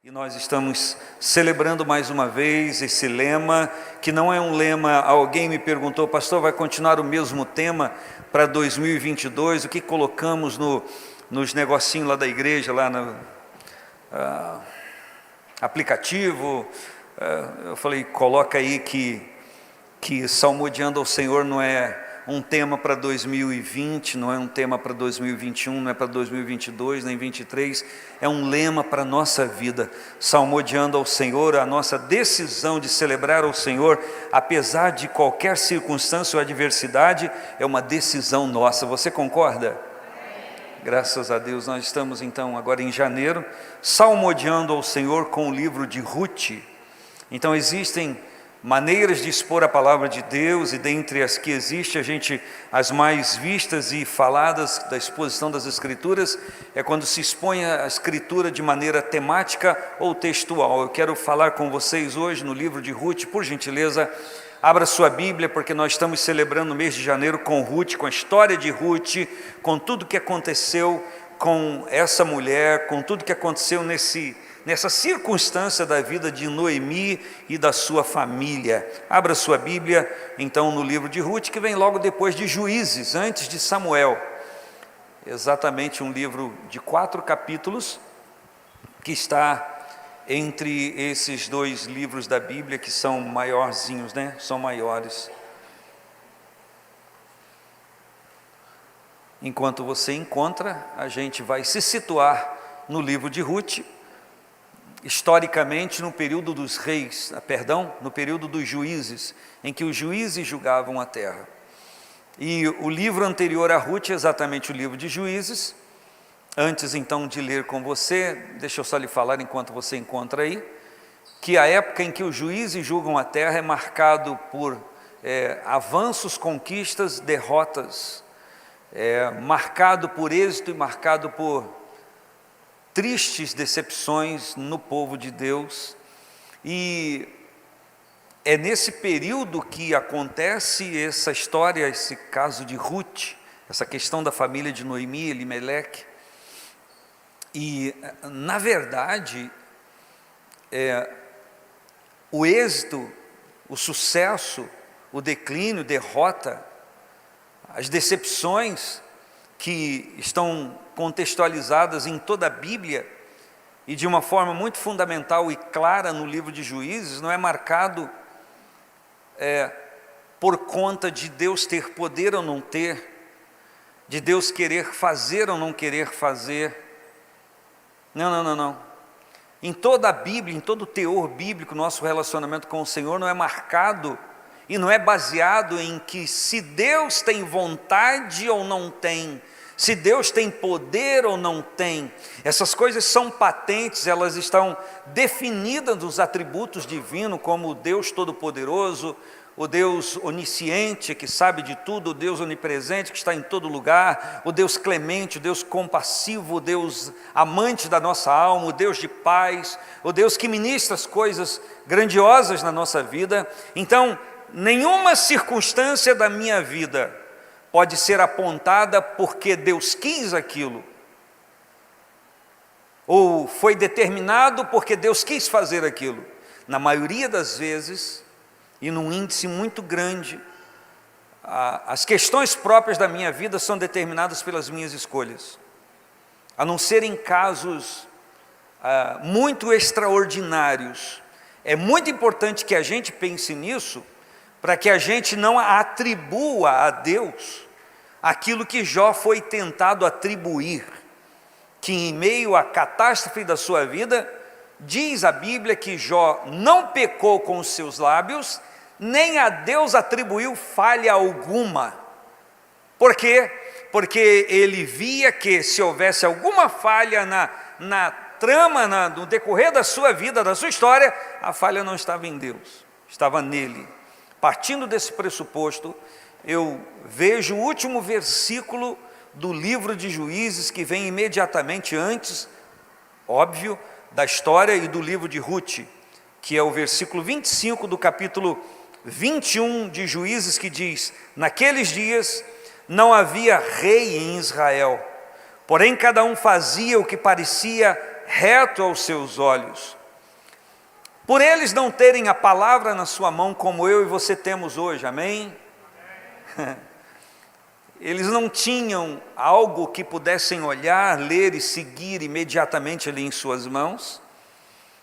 E nós estamos celebrando mais uma vez esse lema, que não é um lema, alguém me perguntou, pastor, vai continuar o mesmo tema para 2022? O que colocamos nos negocinhos lá da igreja, lá no aplicativo? Eu falei, coloca aí que salmodiando ao Senhor não é um tema para 2020, não é um tema para 2021, não é para 2022, nem 2023, é um lema para a nossa vida, salmodiando ao Senhor, a nossa decisão de celebrar ao Senhor, apesar de qualquer circunstância ou adversidade, é uma decisão nossa, você concorda? Graças a Deus, nós estamos então agora em janeiro, salmodiando ao Senhor com o livro de Ruth. Então existem maneiras de expor a palavra de Deus, e dentre as que existe, as mais vistas e faladas da exposição das Escrituras, é quando se expõe a Escritura de maneira temática ou textual. Eu quero falar com vocês hoje no livro de Ruth, por gentileza, abra sua Bíblia, porque nós estamos celebrando o mês de janeiro com Ruth, com a história de Ruth, com tudo que aconteceu com essa mulher, com tudo que aconteceu nessa circunstância da vida de Noemi e da sua família. Abra sua Bíblia, então, no livro de Ruth, que vem logo depois de Juízes, antes de Samuel. Exatamente um livro de 4 capítulos, que está entre esses dois livros da Bíblia, que são maiorzinhos, né? São maiores. Enquanto você encontra, a gente vai se situar no livro de Ruth, historicamente no período dos reis, no período dos juízes, em que os juízes julgavam a terra. E o livro anterior a Ruth é exatamente o livro de Juízes. Antes então de ler com você, deixa eu só lhe falar enquanto você encontra aí, que a época em que os juízes julgam a terra é marcado por avanços, conquistas, derrotas, marcado por êxito e marcado por tristes decepções no povo de Deus. E é nesse período que acontece essa história, esse caso de Ruth, essa questão da família de Noemi, Elimeleque. E, na verdade, o êxito, o sucesso, o declínio, derrota, as decepções que estão contextualizadas em toda a Bíblia e de uma forma muito fundamental e clara no livro de Juízes, não é marcado por conta de Deus ter poder ou não ter, de Deus querer fazer ou não querer fazer. Não. Em toda a Bíblia, em todo o teor bíblico, nosso relacionamento com o Senhor não é marcado e não é baseado em que se Deus tem vontade ou não tem, se Deus tem poder ou não tem. Essas coisas são patentes, elas estão definidas nos atributos divinos, como o Deus Todo-Poderoso, o Deus onisciente, que sabe de tudo, o Deus onipresente, que está em todo lugar, o Deus clemente, o Deus compassivo, o Deus amante da nossa alma, o Deus de paz, o Deus que ministra as coisas grandiosas na nossa vida. Então, nenhuma circunstância da minha vida pode ser apontada porque Deus quis aquilo, ou foi determinado porque Deus quis fazer aquilo. Na maioria das vezes, e num índice muito grande, as questões próprias da minha vida são determinadas pelas minhas escolhas, a não ser em casos muito extraordinários. É muito importante que a gente pense nisso, para que a gente não atribua a Deus aquilo que Jó foi tentado atribuir, que em meio à catástrofe da sua vida, diz a Bíblia que Jó não pecou com os seus lábios, nem a Deus atribuiu falha alguma. Por quê? Porque ele via que se houvesse alguma falha na trama, no decorrer da sua vida, da sua história, a falha não estava em Deus, estava nele. Partindo desse pressuposto, eu vejo o último versículo do livro de Juízes, que vem imediatamente antes, óbvio, da história e do livro de Ruth, que é o versículo 25 do capítulo 21 de Juízes, que diz: naqueles dias não havia rei em Israel, porém cada um fazia o que parecia reto aos seus olhos. Por eles não terem a palavra na sua mão, como eu e você temos hoje, amém? Eles não tinham algo que pudessem olhar, ler e seguir imediatamente ali em suas mãos,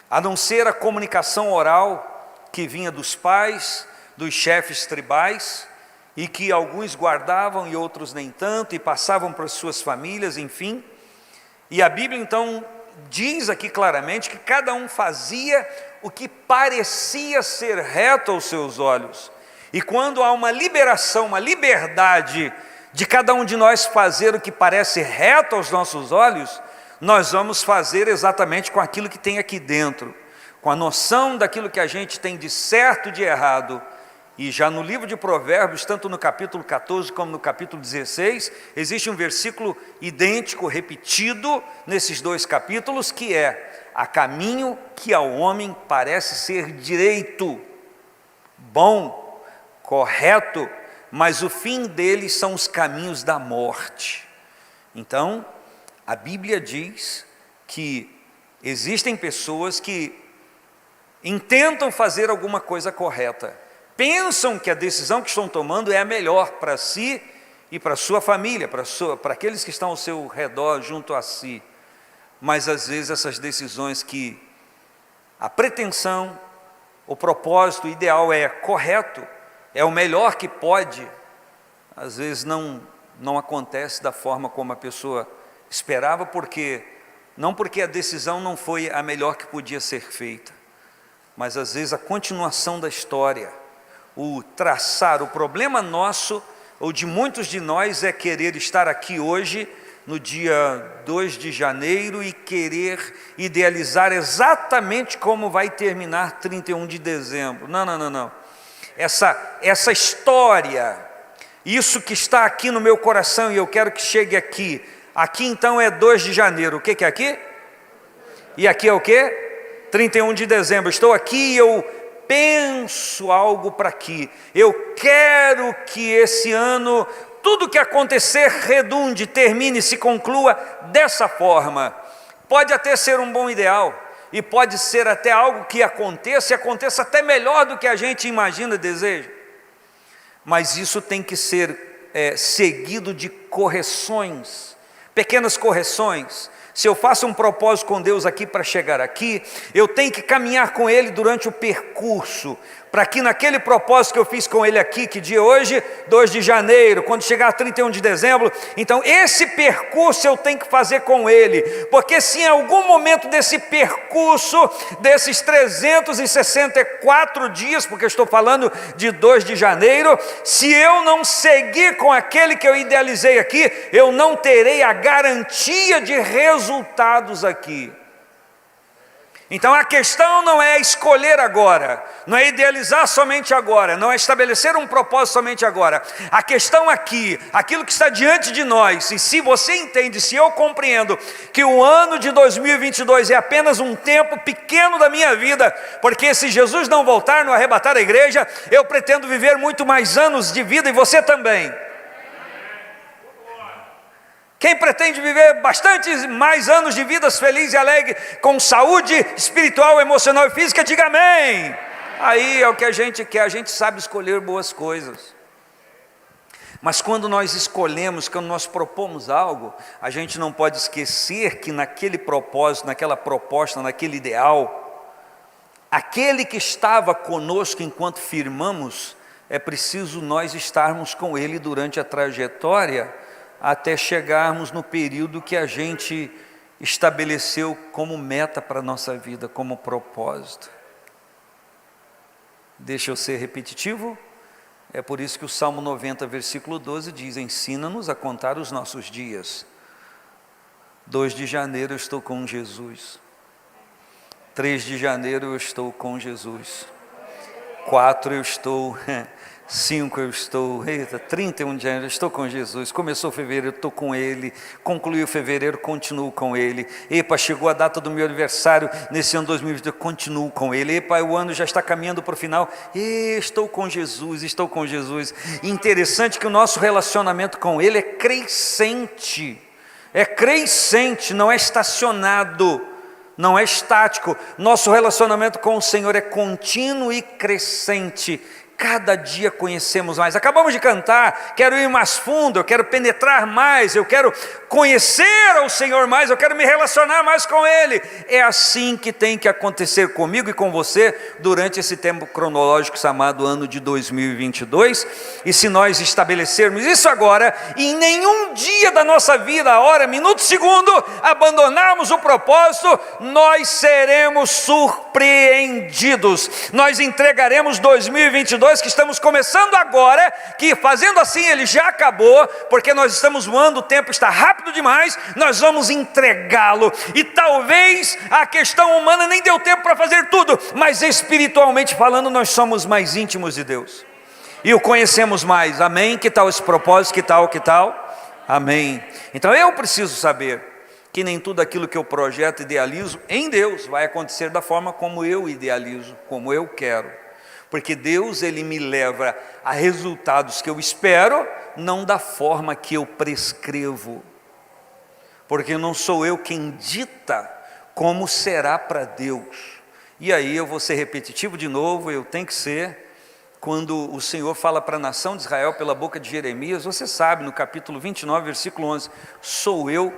a não ser a comunicação oral que vinha dos pais, dos chefes tribais, e que alguns guardavam e outros nem tanto, e passavam para as suas famílias, enfim. E a Bíblia então diz aqui claramente que cada um fazia o que parecia ser reto aos seus olhos. E quando há uma liberação, uma liberdade de cada um de nós fazer o que parece reto aos nossos olhos, nós vamos fazer exatamente com aquilo que tem aqui dentro, com a noção daquilo que a gente tem de certo e de errado. E já no livro de Provérbios, tanto no capítulo 14 como no capítulo 16, existe um versículo idêntico, repetido nesses dois capítulos, que é: há caminho que ao homem parece ser direito, bom, correto, mas o fim deles são os caminhos da morte. Então, a Bíblia diz que existem pessoas que intentam fazer alguma coisa correta, pensam que a decisão que estão tomando é a melhor para si e para a sua família, para aqueles que estão ao seu redor, junto a si. Mas às vezes essas decisões que a pretensão, o propósito ideal é correto, é o melhor que pode, às vezes não acontece da forma como a pessoa esperava, não porque a decisão não foi a melhor que podia ser feita, mas às vezes a continuação da história, o traçar, o problema nosso, ou de muitos de nós, é querer estar aqui hoje, no dia 2 de janeiro, e querer idealizar exatamente como vai terminar 31 de dezembro. Não. Essa história, isso que está aqui no meu coração e eu quero que chegue aqui. Aqui então é 2 de janeiro, o que é aqui? E aqui é o que? 31 de dezembro, estou aqui e eu penso algo para aqui. Eu quero que esse ano, tudo que acontecer redunde, termine, se conclua dessa forma. Pode até ser um bom ideal, e pode ser até algo que aconteça, e aconteça até melhor do que a gente imagina e deseja. Mas isso tem que ser seguido de correções, pequenas correções. Se eu faço um propósito com Deus aqui para chegar aqui, eu tenho que caminhar com Ele durante o percurso, para que naquele propósito que eu fiz com Ele aqui, que dia é hoje? 2 de janeiro, quando chegar 31 de dezembro, então esse percurso eu tenho que fazer com Ele, porque se em algum momento desse percurso, desses 364 dias, porque eu estou falando de 2 de janeiro, se eu não seguir com aquele que eu idealizei aqui, eu não terei a garantia de resultados aqui. Então a questão não é escolher agora, não é idealizar somente agora, não é estabelecer um propósito somente agora. A questão aqui, aquilo que está diante de nós, e se você entende, se eu compreendo que o ano de 2022 é apenas um tempo pequeno da minha vida, porque se Jesus não voltar, não arrebatar a igreja, eu pretendo viver muito mais anos de vida, e você também. Quem pretende viver bastante mais anos de vidas felizes e alegres, com saúde espiritual, emocional e física, diga amém. Aí é o que a gente quer, a gente sabe escolher boas coisas. Mas quando nós escolhemos, quando nós propomos algo, a gente não pode esquecer que naquele propósito, naquela proposta, naquele ideal, aquele que estava conosco enquanto firmamos, é preciso nós estarmos com ele durante a trajetória, até chegarmos no período que a gente estabeleceu como meta para a nossa vida, como propósito. Deixa eu ser repetitivo, é por isso que o Salmo 90, versículo 12 diz: ensina-nos a contar os nossos dias. 2 de janeiro eu estou com Jesus, 3 de janeiro eu estou com Jesus, 4 eu estou... 5 eu estou, 31 de janeiro eu estou com Jesus, começou fevereiro, eu estou com Ele, concluiu fevereiro, continuo com Ele, chegou a data do meu aniversário, nesse ano 2020, eu continuo com Ele, o ano já está caminhando para o final, estou com Jesus, interessante que o nosso relacionamento com Ele é crescente, não é estacionado, não é estático. Nosso relacionamento com o Senhor é contínuo e crescente. Cada dia conhecemos mais. Acabamos de cantar, quero ir mais fundo, eu quero penetrar mais, eu quero conhecer ao Senhor mais, eu quero me relacionar mais com Ele. É assim que tem que acontecer comigo e com você durante esse tempo cronológico chamado ano de 2022. E se nós estabelecermos isso agora, e em nenhum dia da nossa vida, hora, minuto, segundo, abandonarmos o propósito, nós seremos surpreendidos. Nós entregaremos 2022, que estamos começando agora, que fazendo assim ele já acabou, porque nós estamos voando, o tempo está rápido demais, nós vamos entregá-lo, e talvez a questão humana nem deu tempo para fazer tudo, mas espiritualmente falando, nós somos mais íntimos de Deus, e o conhecemos mais, amém? Que tal esse propósito, que tal? Amém. Então eu preciso saber que nem tudo aquilo que eu projeto e idealizo em Deus vai acontecer da forma como eu idealizo, como eu quero. Porque Deus, Ele me leva a resultados que eu espero, não da forma que eu prescrevo. Porque não sou eu quem dita como será para Deus. E aí eu vou ser repetitivo de novo, eu tenho que ser. Quando o Senhor fala para a nação de Israel pela boca de Jeremias, você sabe, no capítulo 29, versículo 11, sou eu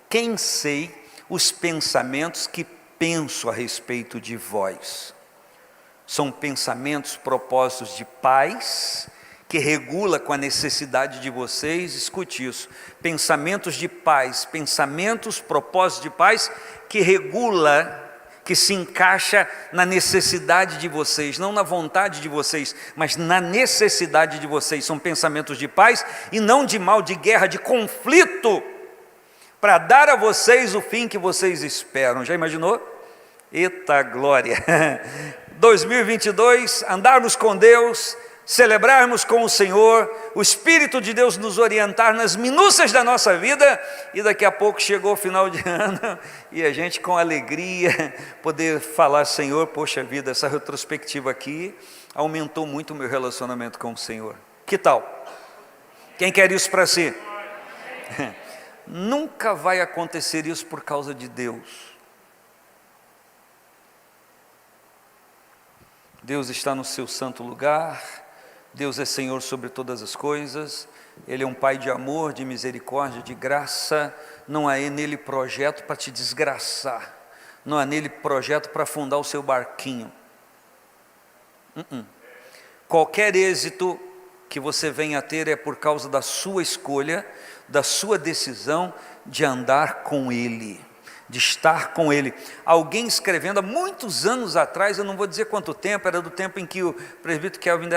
quem sei os pensamentos que penso a respeito de vós. São pensamentos, propósitos de paz, que regula com a necessidade de vocês, escute isso, pensamentos de paz, pensamentos, propósitos de paz, que regula, que se encaixa na necessidade de vocês, não na vontade de vocês, mas na necessidade de vocês, são pensamentos de paz, e não de mal, de guerra, de conflito, para dar a vocês o fim que vocês esperam. Já imaginou? Eita glória! 2022, andarmos com Deus, celebrarmos com o Senhor, o Espírito de Deus nos orientar nas minúcias da nossa vida, e daqui a pouco chegou o final de ano, e a gente com alegria poder falar, Senhor, poxa vida, essa retrospectiva aqui aumentou muito o meu relacionamento com o Senhor. Que tal? Quem quer isso para si? Nunca vai acontecer isso por causa de Deus. Deus está no seu santo lugar, Deus é Senhor sobre todas as coisas, Ele é um Pai de amor, de misericórdia, de graça, não há nele projeto para te desgraçar, não há nele projeto para afundar o seu barquinho. Qualquer êxito que você venha a ter é por causa da sua escolha, da sua decisão de andar com Ele, de estar com Ele. Alguém escrevendo há muitos anos atrás, eu não vou dizer quanto tempo, era do tempo em que o presbítero Kelvin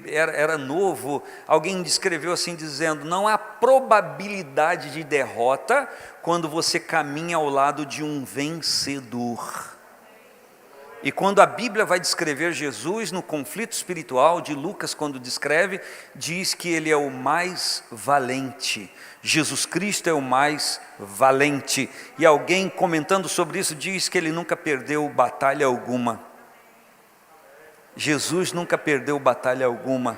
era novo, alguém escreveu assim dizendo, não há probabilidade de derrota quando você caminha ao lado de um vencedor. E quando a Bíblia vai descrever Jesus no conflito espiritual de Lucas, quando descreve, diz que Ele é o mais valente. Jesus Cristo é o mais valente. E alguém comentando sobre isso diz que Ele nunca perdeu batalha alguma. Jesus nunca perdeu batalha alguma.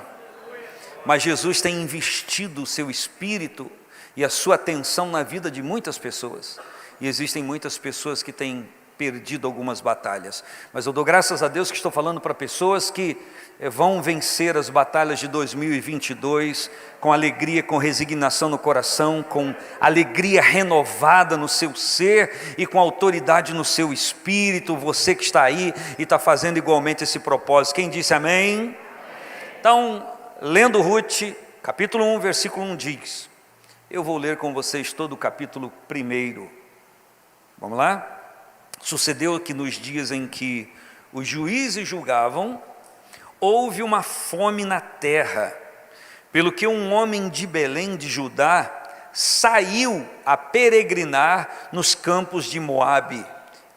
Mas Jesus tem investido o seu espírito e a sua atenção na vida de muitas pessoas. E existem muitas pessoas que têm perdido algumas batalhas, mas eu dou graças a Deus que estou falando para pessoas que vão vencer as batalhas de 2022 com alegria, com resignação no coração, com alegria renovada no seu ser e com autoridade no seu espírito. Você que está aí e está fazendo igualmente esse propósito, quem disse amém? Então, lendo Ruth, capítulo 1, versículo 1 diz, eu vou ler com vocês todo o capítulo 1, vamos lá? Sucedeu que nos dias em que os juízes julgavam, houve uma fome na terra, pelo que um homem de Belém de Judá saiu a peregrinar nos campos de Moabe,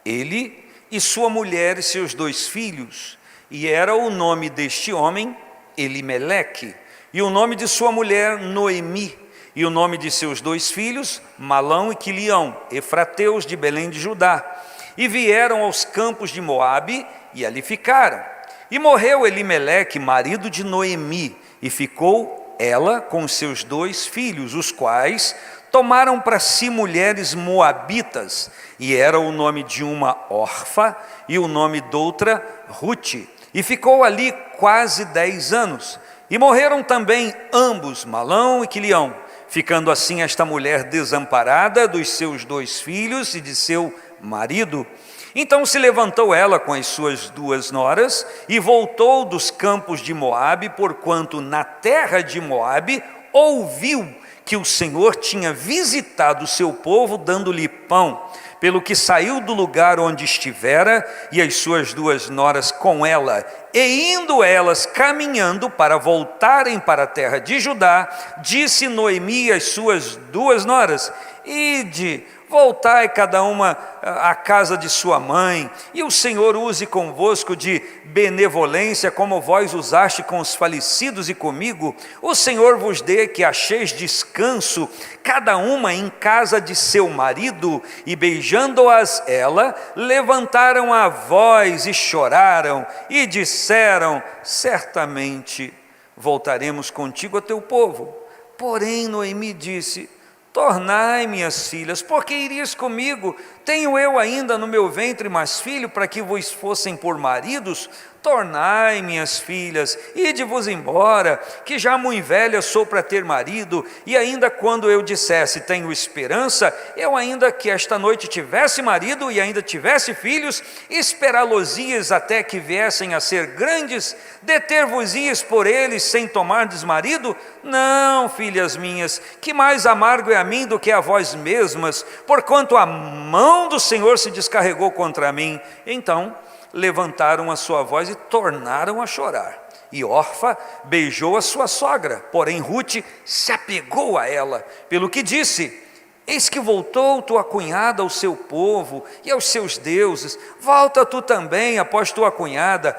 ele e sua mulher e seus 2 filhos, e era o nome deste homem Elimeleque, e o nome de sua mulher Noemi, e o nome de seus 2 filhos Malão e Quilião, efrateus de Belém de Judá. E vieram aos campos de Moabe e ali ficaram. E morreu Elimeleque, marido de Noemi, e ficou ela com os seus 2 filhos, os quais tomaram para si mulheres moabitas, e era o nome de uma Orfa e o nome de outra Rute, e ficou ali quase 10 anos. E morreram também ambos, Malão e Quilião, ficando assim esta mulher desamparada dos seus 2 filhos e de seu marido. Então se levantou ela com as suas 2 noras e voltou dos campos de Moabe, porquanto na terra de Moabe ouviu que o Senhor tinha visitado o seu povo, dando-lhe pão, pelo que saiu do lugar onde estivera, e as suas 2 noras com ela, e indo elas caminhando para voltarem para a terra de Judá, disse Noemi às suas 2 noras: ide, voltai cada uma à casa de sua mãe, e o Senhor use convosco de benevolência, como vós usaste com os falecidos e comigo. O Senhor vos dê que acheis descanso, cada uma em casa de seu marido. E beijando-as ela, levantaram a voz e choraram, e disseram: certamente voltaremos contigo a teu povo. Porém Noemi disse: tornai, minhas filhas, porque irias comigo? Tenho eu ainda no meu ventre mais filho, para que vos fossem por maridos? Tornai, minhas filhas, ide-vos embora, que já muito velha sou para ter marido, e ainda quando eu dissesse tenho esperança, eu ainda que esta noite tivesse marido e ainda tivesse filhos, esperá-los-ias até que viessem a ser grandes, deter-vos-ias por eles sem tomardes marido? Não, filhas minhas, que mais amargo é a mim do que a vós mesmas, porquanto a mão do Senhor se descarregou contra mim. Então levantaram a sua voz e tornaram a chorar. E Orfa beijou a sua sogra, porém Rute se apegou a ela, pelo que disse: eis que voltou tua cunhada ao seu povo e aos seus deuses, volta tu também após tua cunhada.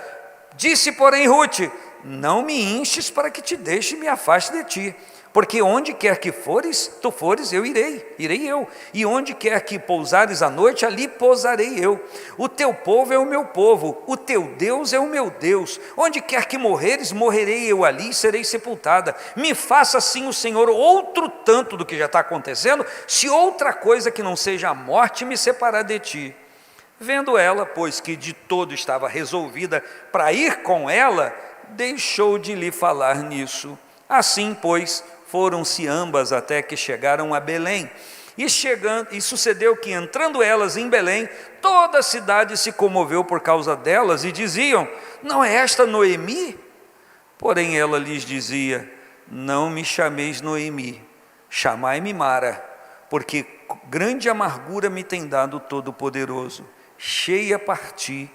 Disse porém Rute: não me instes para que te deixe e me afaste de ti, porque onde quer que tu fores, eu irei eu, e onde quer que pousares à noite, ali pousarei eu. O teu povo é o meu povo, o teu Deus é o meu Deus. Onde quer que morreres, morrerei eu ali e serei sepultada. Me faça assim o Senhor outro tanto do que já está acontecendo, se outra coisa que não seja a morte me separar de ti. Vendo ela, pois, que de todo estava resolvida para ir com ela, deixou de lhe falar nisso. Assim, pois, foram-se ambas até que chegaram a Belém. E sucedeu que, entrando elas em Belém, toda a cidade se comoveu por causa delas, e diziam: não é esta Noemi? Porém ela lhes dizia: não me chameis Noemi, chamai-me Mara, porque grande amargura me tem dado o Todo-Poderoso. Cheia parti,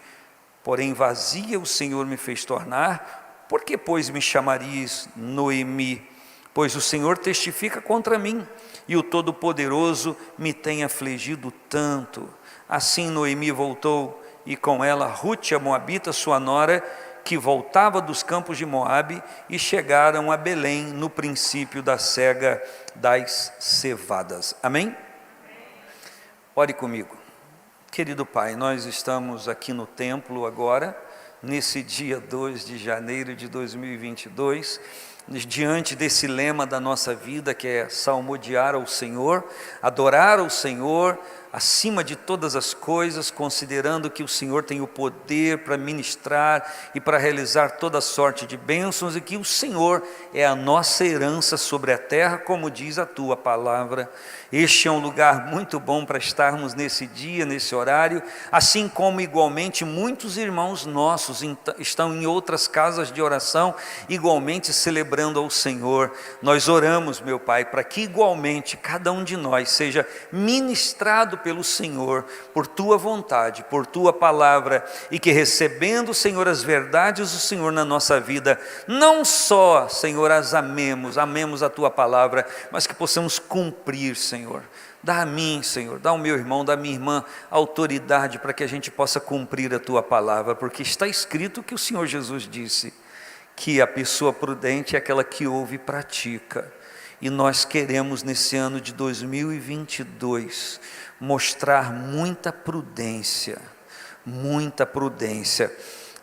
porém vazia o Senhor me fez tornar. Por que, pois, me chamarias Noemi? Pois o Senhor testifica contra mim, e o Todo-Poderoso me tem afligido tanto. Assim Noemi voltou, e com ela Rute a moabita, sua nora, que voltava dos campos de Moabe, e chegaram a Belém no princípio da cega das cevadas. Amém? Ore comigo. Querido Pai, nós estamos aqui no templo agora, nesse dia 2 de janeiro de 2022, diante desse lema da nossa vida, que é salmodiar ao Senhor, adorar ao Senhor acima de todas as coisas, considerando que o Senhor tem o poder para ministrar e para realizar toda sorte de bênçãos, e que o Senhor é a nossa herança sobre a terra, como diz a tua palavra. Este é um lugar muito bom para estarmos nesse dia, nesse horário, assim como igualmente muitos irmãos nossos estão em outras casas de oração, igualmente celebrando ao Senhor. Nós oramos, meu Pai, para que igualmente cada um de nós seja ministrado pelo Senhor, por tua vontade, por tua palavra, e que recebendo, Senhor, as verdades do Senhor na nossa vida, não só, Senhor, as amemos a tua palavra, mas que possamos cumprir, Senhor. Dá a mim, Senhor, dá ao meu irmão, dá à minha irmã autoridade para que a gente possa cumprir a tua palavra, porque está escrito que o Senhor Jesus disse que a pessoa prudente é aquela que ouve e pratica. E nós queremos nesse ano de 2022 mostrar muita prudência,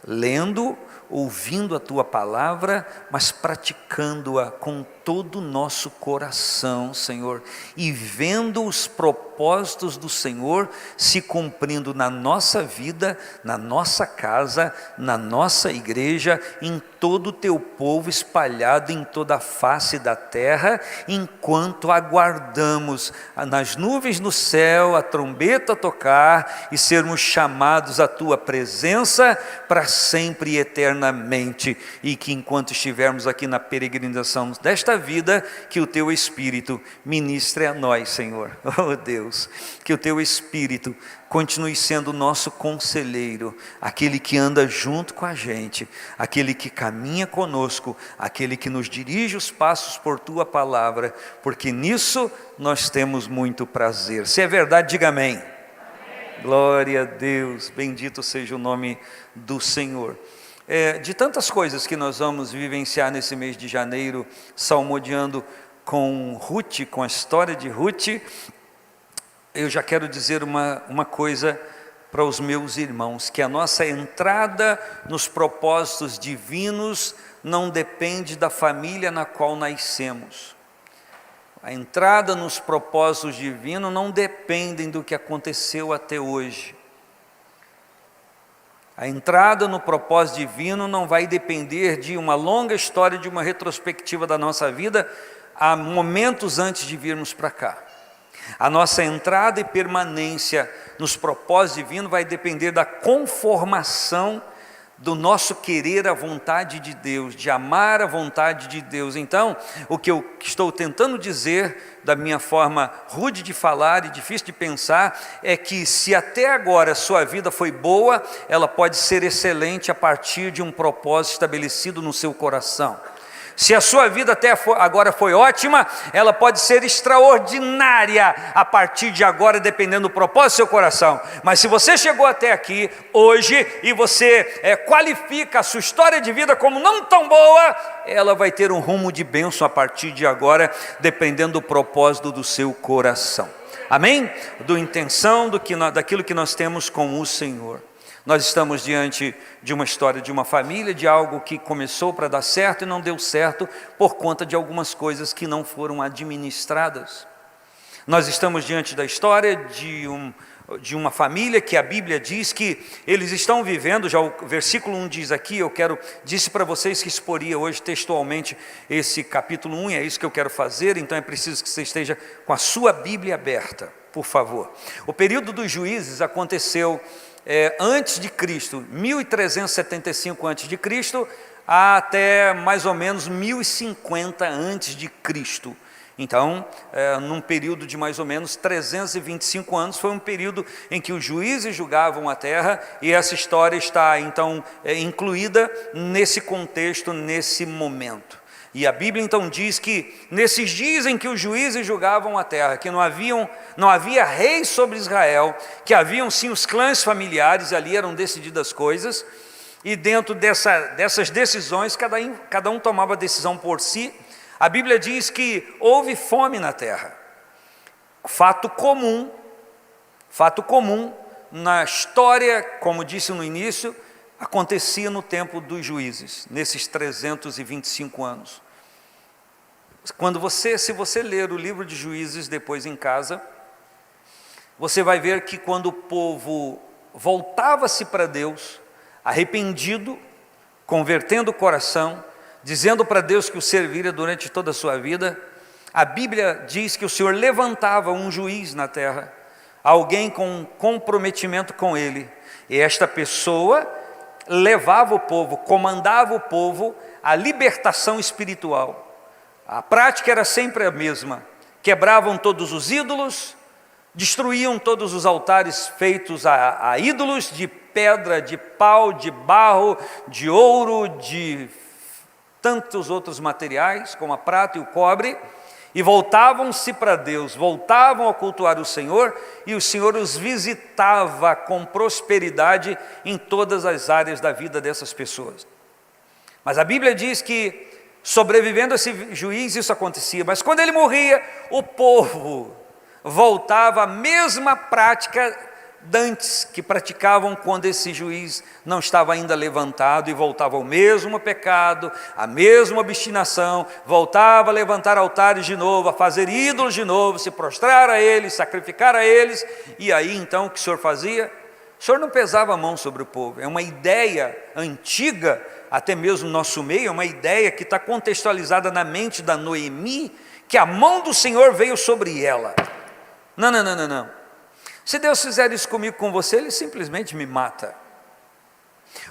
lendo ouvindo a Tua palavra, mas praticando-a com todo o nosso coração, Senhor, e vendo os propósitos do Senhor se cumprindo na nossa vida, na nossa casa, na nossa igreja, em todo o Teu povo espalhado em toda a face da terra, enquanto aguardamos nas nuvens no céu a trombeta tocar e sermos chamados à Tua presença para sempre e eternamente, e que enquanto estivermos aqui na peregrinação desta vida, que o Teu Espírito ministre a nós, Senhor. Oh Deus, que o Teu Espírito continue sendo o nosso conselheiro, aquele que anda junto com a gente, aquele que caminha conosco, aquele que nos dirige os passos por Tua palavra, porque nisso nós temos muito prazer. Se é verdade, diga amém. Glória a Deus, bendito seja o nome do Senhor. De tantas coisas que nós vamos vivenciar nesse mês de janeiro, salmodiando com Ruth, com a história de Ruth, eu já quero dizer uma coisa para os meus irmãos, que a nossa entrada nos propósitos divinos não depende da família na qual nascemos. A entrada nos propósitos divinos não dependem do que aconteceu até hoje. A entrada no propósito divino não vai depender de uma longa história, de uma retrospectiva da nossa vida, há momentos antes de virmos para cá. A nossa entrada e permanência nos propósitos divinos vai depender da conformação do nosso querer a vontade de Deus, de amar a vontade de Deus. Então, o que eu estou tentando dizer, da minha forma rude de falar e difícil de pensar, é que se até agora a sua vida foi boa, ela pode ser excelente a partir de um propósito estabelecido no seu coração. Se a sua vida até agora foi ótima, ela pode ser extraordinária a partir de agora, dependendo do propósito do seu coração. Mas se você chegou até aqui hoje e você qualifica a sua história de vida como não tão boa, ela vai ter um rumo de bênção a partir de agora, dependendo do propósito do seu coração. Amém? Da intenção daquilo que nós temos com o Senhor. Nós estamos diante de uma história de uma família, de algo que começou para dar certo e não deu certo por conta de algumas coisas que não foram administradas. Nós estamos diante da história de uma família que a Bíblia diz que eles estão vivendo, já o versículo 1 diz aqui, disse para vocês que exporia hoje textualmente esse capítulo 1, e é isso que eu quero fazer, então é preciso que você esteja com a sua Bíblia aberta, por favor. O período dos juízes aconteceu antes de Cristo, 1375 antes de Cristo, até mais ou menos 1050 antes de Cristo. Então, num período de mais ou menos 325 anos, foi um período em que os juízes julgavam a terra, e essa história está então incluída nesse contexto, nesse momento. E a Bíblia então diz que nesses dias em que os juízes julgavam a terra, que não havia rei sobre Israel, que haviam sim os clãs familiares, ali eram decididas coisas, e dentro dessas decisões, cada um tomava a decisão por si. A Bíblia diz que houve fome na terra. Fato comum na história, como disse no início, acontecia no tempo dos juízes, nesses 325 anos. Se você ler o livro de Juízes depois em casa, você vai ver que quando o povo voltava-se para Deus, arrependido, convertendo o coração, dizendo para Deus que o serviria durante toda a sua vida, a Bíblia diz que o Senhor levantava um juiz na terra, alguém com comprometimento com ele, e esta pessoa levava o povo, comandava o povo à libertação espiritual. A prática era sempre a mesma: quebravam todos os ídolos, destruíam todos os altares feitos a ídolos de pedra, de pau, de barro, de ouro, de tantos outros materiais, como a prata e o cobre, e voltavam-se para Deus, voltavam a cultuar o Senhor, e o Senhor os visitava com prosperidade em todas as áreas da vida dessas pessoas. Mas a Bíblia diz que, sobrevivendo a esse juiz, isso acontecia, mas quando ele morria, o povo voltava à mesma prática dantes que praticavam quando esse juiz não estava ainda levantado e voltava ao mesmo pecado, a mesma obstinação, voltava a levantar altares de novo, a fazer ídolos de novo, se prostrar a eles, sacrificar a eles. E aí então o que o Senhor fazia? O Senhor não pesava a mão sobre o povo. É uma ideia antiga, até mesmo no nosso meio, é uma ideia que está contextualizada na mente da Noemi, que a mão do Senhor veio sobre ela. Não. Se Deus fizer isso comigo, com você, Ele simplesmente me mata.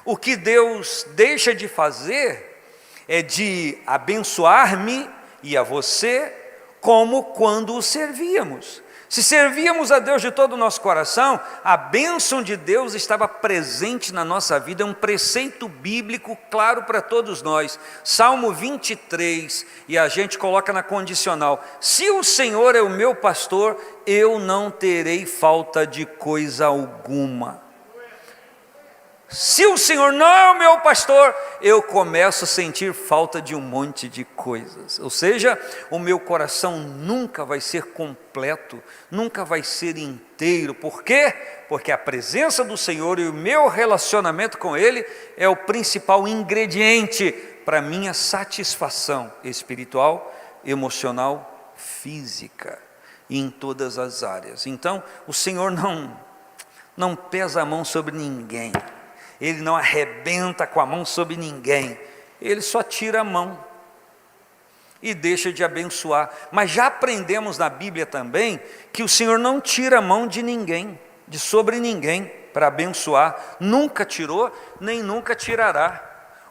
O que Deus deixa de fazer é de abençoar-me e a você, como quando o servíamos. Se servíamos a Deus de todo o nosso coração, a bênção de Deus estava presente na nossa vida. É um preceito bíblico claro para todos nós. Salmo 23, e a gente coloca na condicional: se o Senhor é o meu pastor, eu não terei falta de coisa alguma. Se o Senhor não é o meu pastor, eu começo a sentir falta de um monte de coisas. Ou seja, o meu coração nunca vai ser completo, nunca vai ser inteiro. Por quê? Porque a presença do Senhor e o meu relacionamento com Ele é o principal ingrediente para a minha satisfação espiritual, emocional, física e em todas as áreas. Então, o Senhor não pesa a mão sobre ninguém. Ele não arrebenta com a mão sobre ninguém. Ele só tira a mão e deixa de abençoar. Mas já aprendemos na Bíblia também que o Senhor não tira a mão de ninguém, de sobre ninguém, para abençoar. Nunca tirou, nem nunca tirará.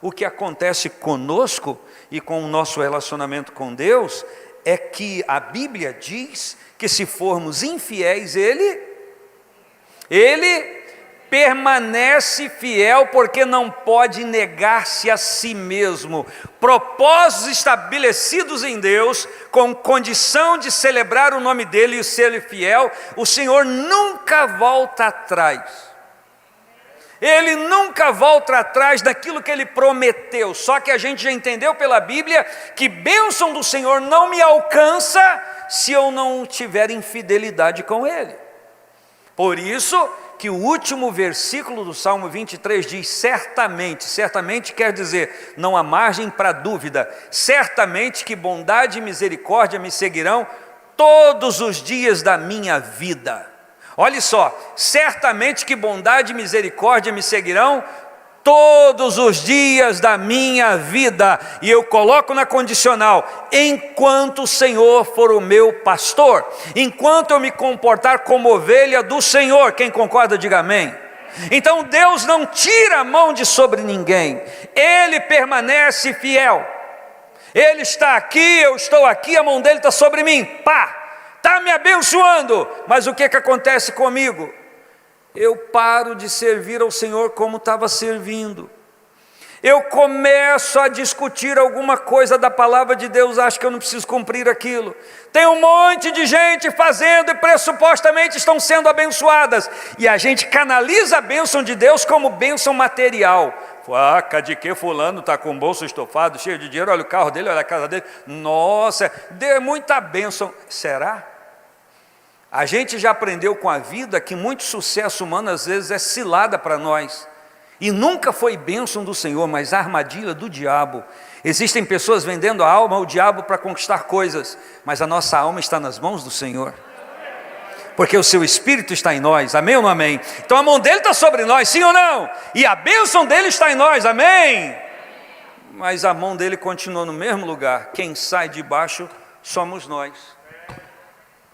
O que acontece conosco e com o nosso relacionamento com Deus é que a Bíblia diz que se formos infiéis, Ele permanece fiel, porque não pode negar-se a si mesmo. Propósitos estabelecidos em Deus, com condição de celebrar o nome dEle e ser fiel, o Senhor nunca volta atrás. Ele nunca volta atrás daquilo que Ele prometeu. Só que a gente já entendeu pela Bíblia que bênção do Senhor não me alcança se eu não tiver infidelidade com Ele. Por isso que o último versículo do Salmo 23 diz: certamente quer dizer, não há margem para dúvida, certamente que bondade e misericórdia me seguirão todos os dias da minha vida. Olha só, certamente que bondade e misericórdia me seguirão todos os dias da minha vida, e eu coloco na condicional: enquanto o Senhor for o meu pastor, enquanto eu me comportar como ovelha do Senhor. Quem concorda, diga amém. Então Deus não tira a mão de sobre ninguém, Ele permanece fiel. Ele está aqui, eu estou aqui, a mão dEle está sobre mim, está me abençoando. Mas o que acontece comigo? Eu paro de servir ao Senhor como estava servindo. Eu começo a discutir alguma coisa da palavra de Deus, acho que eu não preciso cumprir aquilo. Tem um monte de gente fazendo e pressupostamente estão sendo abençoadas. E a gente canaliza a bênção de Deus como bênção material. De que fulano está com o bolso estofado, cheio de dinheiro, olha o carro dele, olha a casa dele. Nossa, dê muita bênção. Será? A gente já aprendeu com a vida que muito sucesso humano às vezes é cilada para nós. E nunca foi bênção do Senhor, mas armadilha do diabo. Existem pessoas vendendo a alma ao diabo para conquistar coisas, mas a nossa alma está nas mãos do Senhor. Porque o seu Espírito está em nós, amém ou não amém? Então a mão dele está sobre nós, sim ou não? E a bênção dele está em nós, amém? Mas a mão dele continua no mesmo lugar. Quem sai de baixo somos nós.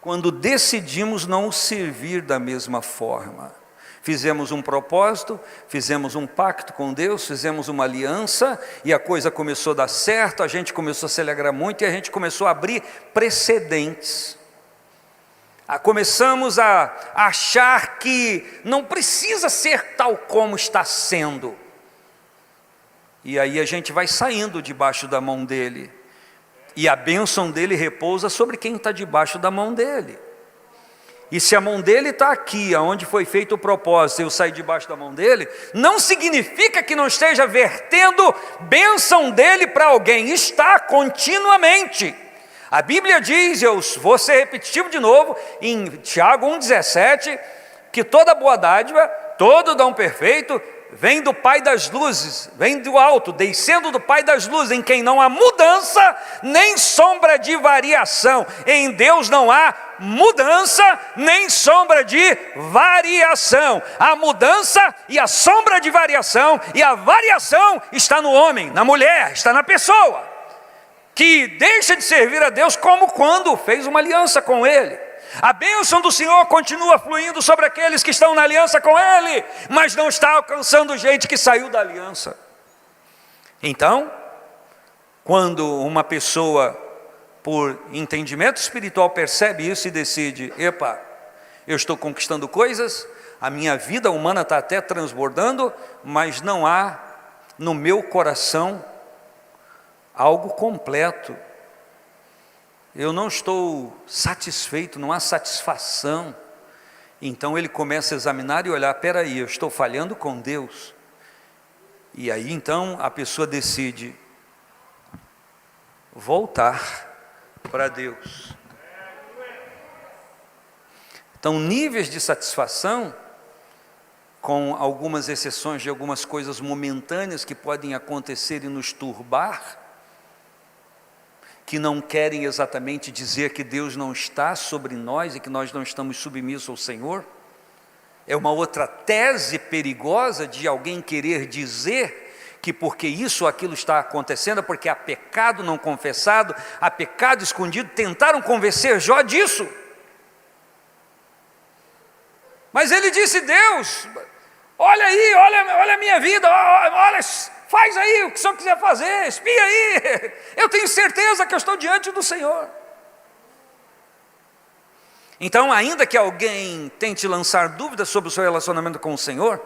Quando decidimos não o servir da mesma forma. Fizemos um propósito, fizemos um pacto com Deus, fizemos uma aliança, e a coisa começou a dar certo, a gente começou a se alegrar muito, e a gente começou a abrir precedentes. Começamos a achar que não precisa ser tal como está sendo. E aí a gente vai saindo debaixo da mão dele. E a bênção dele repousa sobre quem está debaixo da mão dele. E se a mão dele está aqui, aonde foi feito o propósito, eu sair debaixo da mão dele, não significa que não esteja vertendo bênção dele para alguém. Está continuamente. A Bíblia diz, eu vou ser repetitivo de novo, em Tiago 1,17, que toda boa dádiva, todo dom perfeito, vem do Pai das luzes, vem do alto, descendo do Pai das luzes, em quem não há mudança, nem sombra de variação. Em Deus não há mudança, nem sombra de variação. A mudança e a sombra de variação, e a variação está no homem, na mulher, está na pessoa, que deixa de servir a Deus como quando fez uma aliança com Ele. A bênção do Senhor continua fluindo sobre aqueles que estão na aliança com Ele, mas não está alcançando gente que saiu da aliança. Então, quando uma pessoa, por entendimento espiritual, percebe isso e decide: epa, eu estou conquistando coisas, a minha vida humana está até transbordando, mas não há no meu coração algo completo. Eu não estou satisfeito, não há satisfação. Então ele começa a examinar e olhar: espera aí, eu estou falhando com Deus. E aí então a pessoa decide voltar para Deus. Então, níveis de satisfação, com algumas exceções de algumas coisas momentâneas que podem acontecer e nos turbar, que não querem exatamente dizer que Deus não está sobre nós e que nós não estamos submissos ao Senhor. É uma outra tese perigosa de alguém querer dizer que porque isso ou aquilo está acontecendo, é porque há pecado não confessado, há pecado escondido. Tentaram convencer Jó disso. Mas ele disse: Deus, olha aí, olha a minha vida, olha, faz aí o que o Senhor quiser fazer, espia aí, eu tenho certeza que eu estou diante do Senhor. Então, ainda que alguém tente lançar dúvidas sobre o seu relacionamento com o Senhor,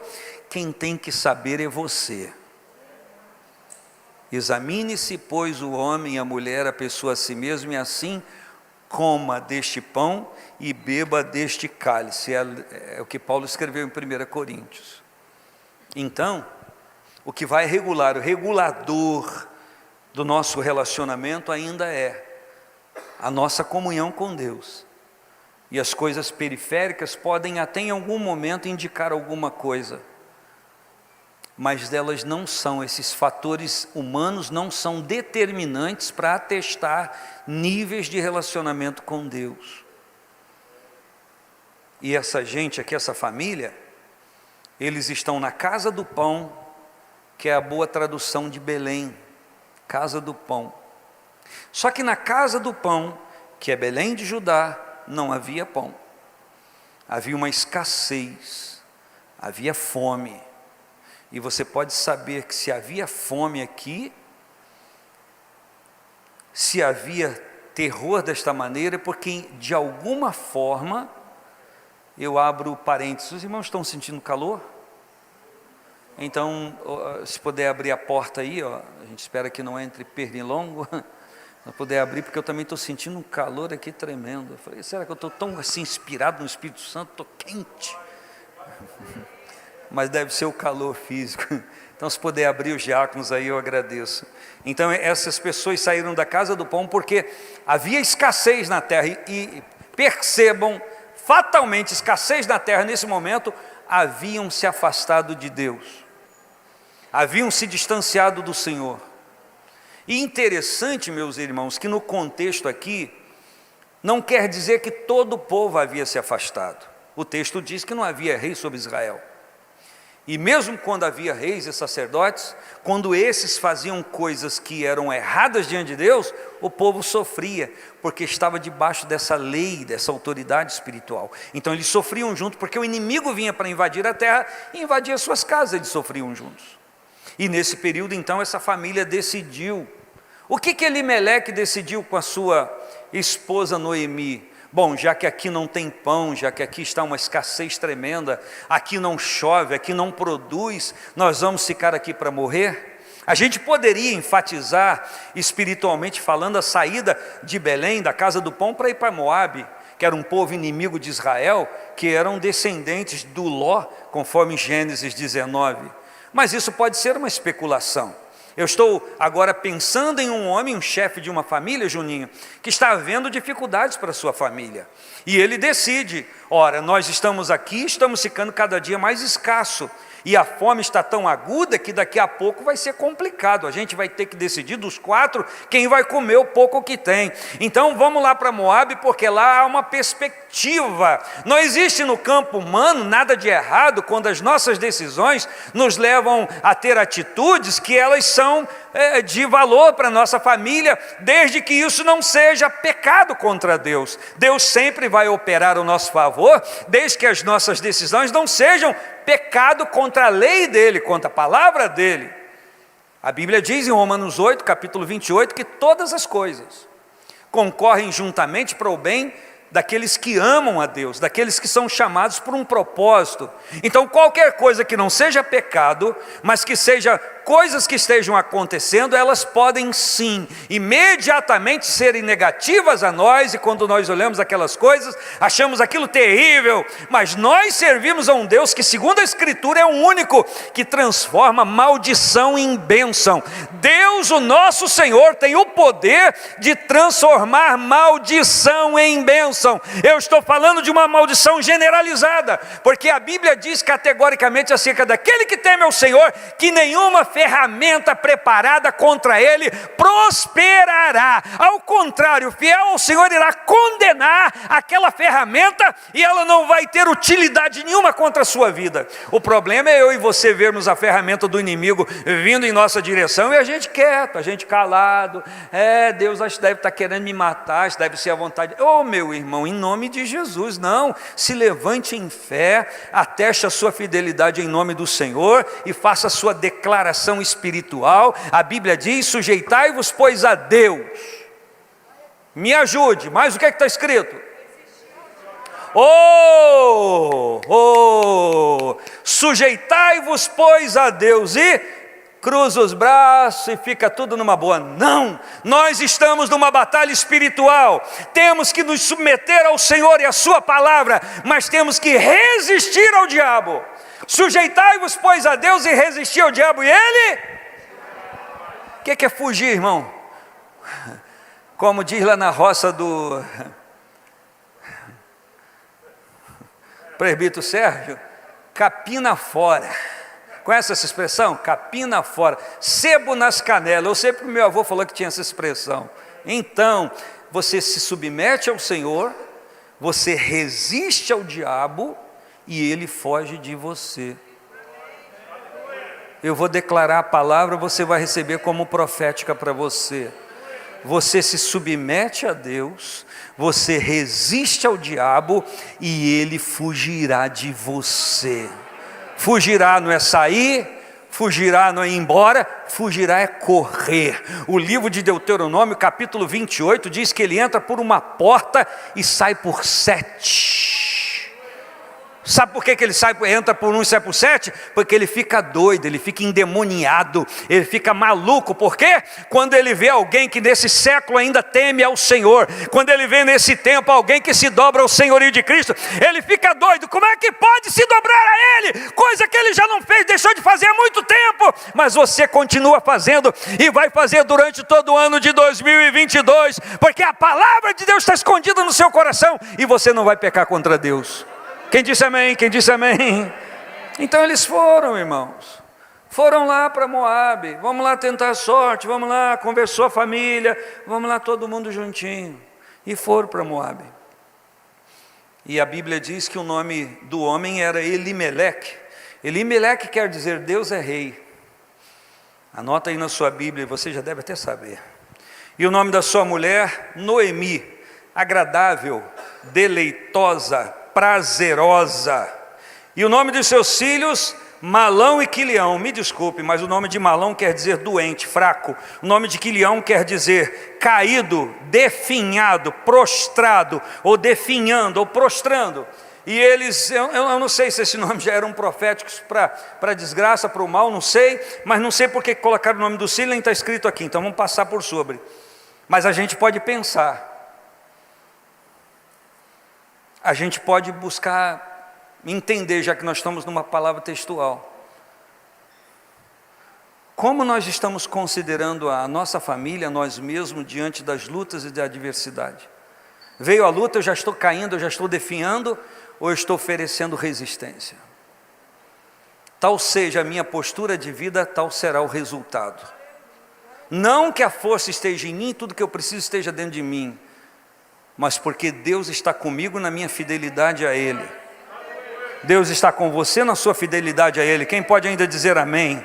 quem tem que saber é você. Examine-se, pois, o homem e a mulher, a pessoa a si mesmo, e assim coma deste pão e beba deste cálice. É o que Paulo escreveu em 1 Coríntios. Então, o que vai regular, o regulador do nosso relacionamento ainda é a nossa comunhão com Deus. E as coisas periféricas podem até em algum momento indicar alguma coisa, mas elas não são, esses fatores humanos não são determinantes para atestar níveis de relacionamento com Deus. E essa gente aqui, essa família, eles estão na casa do pão, que é a boa tradução de Belém, casa do pão. Só que na casa do pão, que é Belém de Judá, não havia pão. Havia uma escassez, havia fome. E você pode saber que se havia fome aqui, se havia terror desta maneira, porque de alguma forma, eu abro parênteses, os irmãos estão sentindo calor? Então, se puder abrir a porta aí, ó, a gente espera que não entre pernilongo, se puder abrir, porque eu também estou sentindo um calor aqui tremendo. Eu falei: será que eu estou tão assim inspirado no Espírito Santo? Estou quente. Mas deve ser o calor físico. Então, se puder abrir os diáconos aí, eu agradeço. Então, essas pessoas saíram da casa do pão porque havia escassez na terra. E percebam, fatalmente, escassez na terra nesse momento, haviam se afastado de Deus. Haviam se distanciado do Senhor. E interessante, meus irmãos, que no contexto aqui, não quer dizer que todo o povo havia se afastado. O texto diz que não havia rei sobre Israel. E mesmo quando havia reis e sacerdotes, quando esses faziam coisas que eram erradas diante de Deus, o povo sofria, porque estava debaixo dessa lei, dessa autoridade espiritual. Então eles sofriam junto, porque o inimigo vinha para invadir a terra e invadir as suas casas, eles sofriam juntos. E nesse período então essa família decidiu. O que Elimeleque decidiu com a sua esposa Noemi? Bom, já que aqui não tem pão, já que aqui está uma escassez tremenda, aqui não chove, aqui não produz, nós vamos ficar aqui para morrer? A gente poderia enfatizar, espiritualmente falando, a saída de Belém, da casa do pão, para ir para Moabe, que era um povo inimigo de Israel, que eram descendentes do Ló, conforme Gênesis 19. Mas isso pode ser uma especulação. Eu estou agora pensando em um homem, um chefe de uma família, Juninho, que está havendo dificuldades para a sua família. E ele decide, ora, nós estamos aqui, estamos ficando cada dia mais escasso. E a fome está tão aguda que daqui a pouco vai ser complicado. A gente vai ter que decidir dos 4 quem vai comer o pouco que tem. Então vamos lá para Moabe, porque lá há uma perspectiva. Não existe no campo humano nada de errado quando as nossas decisões nos levam a ter atitudes que elas são de valor para a nossa família, desde que isso não seja pecado contra Deus. Deus sempre vai operar o nosso favor, desde que as nossas decisões não sejam pecado contra a lei dele, contra a palavra dele. A Bíblia diz em Romanos 8, capítulo 28, que todas as coisas concorrem juntamente para o bem daqueles que amam a Deus, daqueles que são chamados por um propósito. Então qualquer coisa que não seja pecado, mas que seja coisas que estejam acontecendo, elas podem sim, imediatamente serem negativas a nós, e quando nós olhamos aquelas coisas, achamos aquilo terrível, mas nós servimos a um Deus que, segundo a Escritura, é o único que transforma maldição em bênção. Deus, o nosso Senhor, tem o poder de transformar maldição em bênção. Eu estou falando de uma maldição generalizada, porque a Bíblia diz categoricamente acerca daquele que teme ao Senhor, que nenhuma ferramenta preparada contra ele prosperará. Ao contrário, fiel ao Senhor irá condenar aquela ferramenta e ela não vai ter utilidade nenhuma contra a sua vida. O problema é eu e você vermos a ferramenta do inimigo vindo em nossa direção e a gente quieto, a gente calado. Deus acho que deve estar querendo me matar, isso deve ser a vontade. Meu irmão, em nome de Jesus, não. Se levante em fé, ateste a sua fidelidade em nome do Senhor e faça a sua declaração espiritual. A Bíblia diz: sujeitai-vos, pois, a Deus. Me ajude, mas o que é que está escrito? Sujeitai-vos, pois, a Deus e cruza os braços e fica tudo numa boa. Não, nós estamos numa batalha espiritual, temos que nos submeter ao Senhor e à sua palavra, mas temos que resistir ao diabo. Sujeitai-vos, pois, a Deus e resistir ao diabo, e ele? O que é fugir, irmão? Como diz lá na roça do presbítero Sérgio, capina fora. Conhece essa expressão? Capina fora, sebo nas canelas. Eu sei porque meu avô falou que tinha essa expressão. Então, você se submete ao Senhor, você resiste ao diabo e ele foge de você. Eu vou declarar a palavra, você vai receber como profética para você. Você se submete a Deus, você resiste ao diabo e ele fugirá de você. Fugirá não é sair, fugirá não é ir embora, fugirá é correr. O livro de Deuteronômio, capítulo 28, diz que ele entra por uma porta e sai por 7. Sabe por que ele entra por 1 e sai por 7? Porque ele fica doido, ele fica endemoniado, ele fica maluco. Por quê? Quando ele vê alguém que nesse século ainda teme ao Senhor, quando ele vê nesse tempo alguém que se dobra ao senhorio de Cristo, ele fica doido. Como é que pode se dobrar a ele? Coisa que ele já não fez, deixou de fazer há muito tempo, mas você continua fazendo e vai fazer durante todo o ano de 2022, porque a palavra de Deus está escondida no seu coração e você não vai pecar contra Deus. Quem disse amém? Quem disse amém? Então eles foram, irmãos. Foram lá para Moabe. Vamos lá tentar a sorte. Vamos lá, conversou a família. Vamos lá todo mundo juntinho. E foram para Moabe. E a Bíblia diz que o nome do homem era Elimeleque. Elimeleque quer dizer Deus é rei. Anota aí na sua Bíblia, você já deve até saber. E o nome da sua mulher, Noemi. Agradável, deleitosa, prazerosa. E o nome dos seus filhos, Malão e Quilião. Me desculpe, mas o nome de Malão quer dizer doente, fraco. O nome de Quilião quer dizer caído, definhado, prostrado, ou definhando, ou prostrando. E eles, eu não sei se esses nomes já eram proféticos para desgraça, para o mal, não sei, mas não sei porque colocaram o nome do filho, nem está escrito aqui, então vamos passar por sobre. Mas a gente pode pensar, a gente pode buscar entender, já que nós estamos numa palavra textual. Como nós estamos considerando a nossa família, nós mesmos, diante das lutas e da adversidade? Veio a luta, eu já estou caindo, eu já estou definhando, ou eu estou oferecendo resistência? Tal seja a minha postura de vida, tal será o resultado. Não que a força esteja em mim, tudo que eu preciso esteja dentro de mim, mas porque Deus está comigo na minha fidelidade a Ele. Deus está com você na sua fidelidade a Ele. Quem pode ainda dizer amém?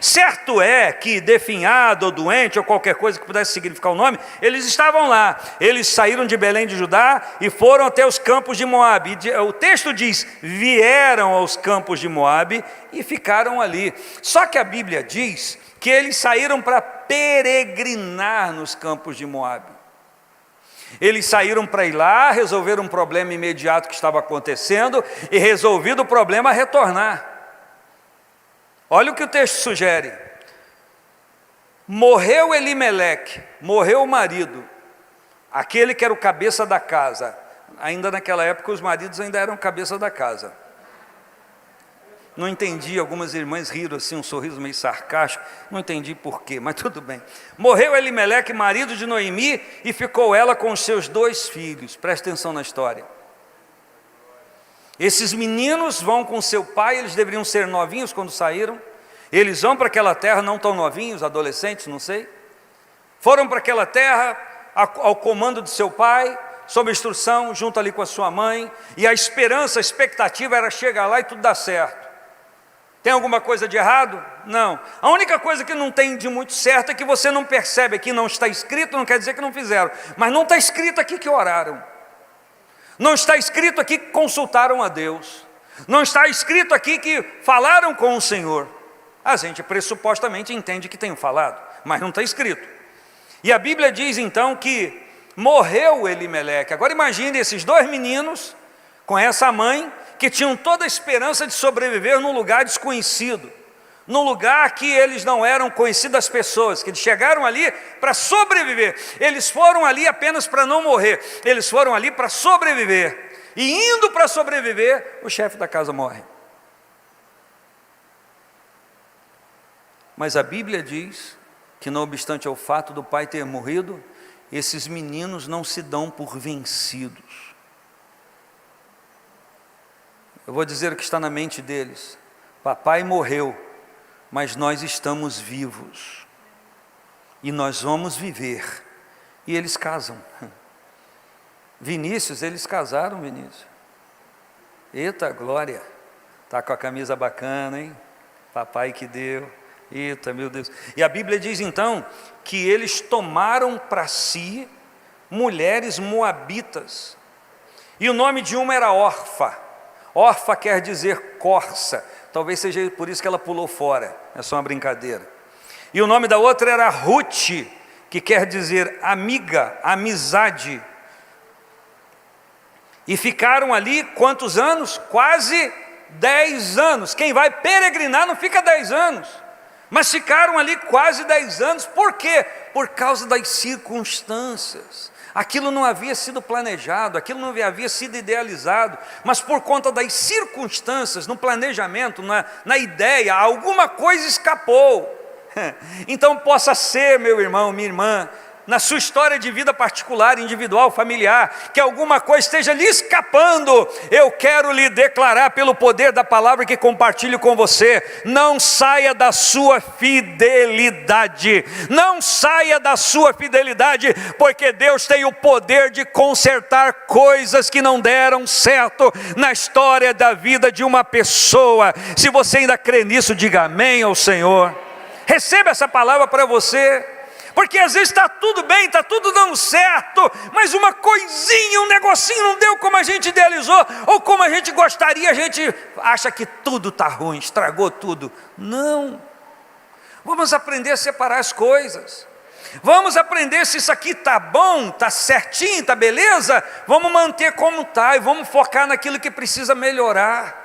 Certo é que definhado ou doente ou qualquer coisa que pudesse significar o nome, eles estavam lá. Eles saíram de Belém de Judá e foram até os campos de Moabe. O texto diz, vieram aos campos de Moabe e ficaram ali. Só que a Bíblia diz que eles saíram para peregrinar nos campos de Moabe. Eles saíram para ir lá, resolver um problema imediato que estava acontecendo e, resolvido o problema, retornar. Olha o que o texto sugere. Morreu Elimeleque, morreu o marido, aquele que era o cabeça da casa. Ainda naquela época os maridos ainda eram cabeça da casa. Não entendi, algumas irmãs riram assim, um sorriso meio sarcástico, não entendi porquê, mas tudo bem. Morreu Elimeleque, marido de Noemi, e ficou ela com os seus 2 filhos. Presta atenção na história. Esses meninos vão com seu pai, eles deveriam ser novinhos quando saíram. Eles vão para aquela terra, não tão novinhos, adolescentes, não sei. Foram para aquela terra ao comando de seu pai, sob instrução, junto ali com a sua mãe. E a esperança, a expectativa era chegar lá e tudo dar certo. Tem alguma coisa de errado? Não. A única coisa que não tem de muito certo é que você não percebe aqui, não está escrito, não quer dizer que não fizeram. Mas não está escrito aqui que oraram. Não está escrito aqui que consultaram a Deus. Não está escrito aqui que falaram com o Senhor. A gente pressupostamente entende que tenham falado, mas não está escrito. E a Bíblia diz então que morreu Elimeleque. Agora imagine esses 2 meninos com essa mãe que tinham toda a esperança de sobreviver num lugar desconhecido, num lugar que eles não eram conhecidas pessoas, que eles chegaram ali para sobreviver. Eles foram ali apenas para não morrer, eles foram ali para sobreviver. E indo para sobreviver, o chefe da casa morre. Mas a Bíblia diz que, não obstante ao fato do pai ter morrido, esses meninos não se dão por vencidos. Eu vou dizer o que está na mente deles. Papai morreu, mas nós estamos vivos, e nós vamos viver. E eles casam. Vinícius, eles casaram, Vinícius. Eita glória, está com a camisa bacana, hein? Papai que deu. Eita, meu Deus. E a Bíblia diz então que eles tomaram para si mulheres moabitas. E o nome de uma era Orfa. Orfa quer dizer corça. Talvez seja por isso que ela pulou fora. É só uma brincadeira. E o nome da outra era Ruth, que quer dizer amiga, amizade. E ficaram ali quantos anos? Quase 10 anos. Quem vai peregrinar não fica 10 anos. Mas ficaram ali quase 10 anos. Por quê? Por causa das circunstâncias. Aquilo não havia sido planejado, aquilo não havia sido idealizado, mas por conta das circunstâncias, no planejamento, na ideia, alguma coisa escapou. Então possa ser, meu irmão, minha irmã, na sua história de vida particular, individual, familiar, que alguma coisa esteja lhe escapando. Eu quero lhe declarar pelo poder da palavra que compartilho com você: não saia da sua fidelidade, não saia da sua fidelidade, porque Deus tem o poder de consertar coisas que não deram certo na história da vida de uma pessoa. Se você ainda crê nisso, diga amém ao Senhor. Receba essa palavra para você. Porque às vezes está tudo bem, está tudo dando certo, mas uma coisinha, um negocinho não deu como a gente idealizou, ou como a gente gostaria, a gente acha que tudo está ruim, estragou tudo. Não, vamos aprender a separar as coisas, vamos aprender se isso aqui está bom, está certinho, está beleza, vamos manter como está e vamos focar naquilo que precisa melhorar.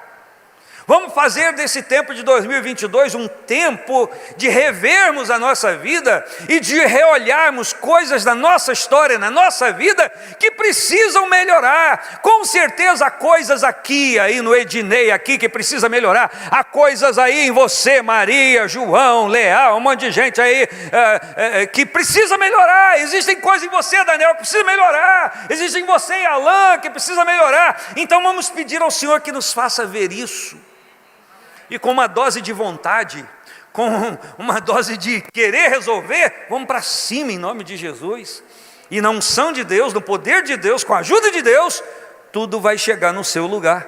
Vamos fazer desse tempo de 2022 um tempo de revermos a nossa vida e de reolharmos coisas da nossa história, na nossa vida, que precisam melhorar. Com certeza há coisas aqui, aí no Ednei, aqui que precisa melhorar. Há coisas aí em você, Maria, João, Leal, um monte de gente aí que precisa melhorar. Existem coisas em você, Daniel, que precisa melhorar. Existem em você, Alain, que precisa melhorar. Então vamos pedir ao Senhor que nos faça ver isso. E com uma dose de vontade, com uma dose de querer resolver, vamos para cima em nome de Jesus. E na unção de Deus, no poder de Deus, com a ajuda de Deus, tudo vai chegar no seu lugar.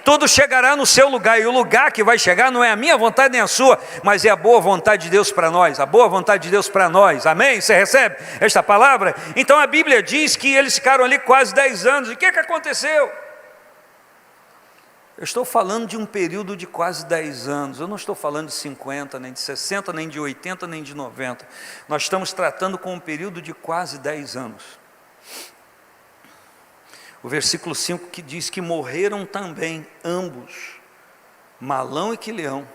Tudo chegará no seu lugar, e o lugar que vai chegar não é a minha vontade nem a sua, mas é a boa vontade de Deus para nós, a boa vontade de Deus para nós, amém? Você recebe esta palavra? Então a Bíblia diz que eles ficaram ali quase 10 anos, e o que aconteceu? Eu estou falando de um período de quase 10 anos, eu não estou falando de 50, nem de 60, nem de 80, nem de 90, nós estamos tratando com um período de quase 10 anos. O versículo 5 que diz que morreram também ambos, Malão e Quileão,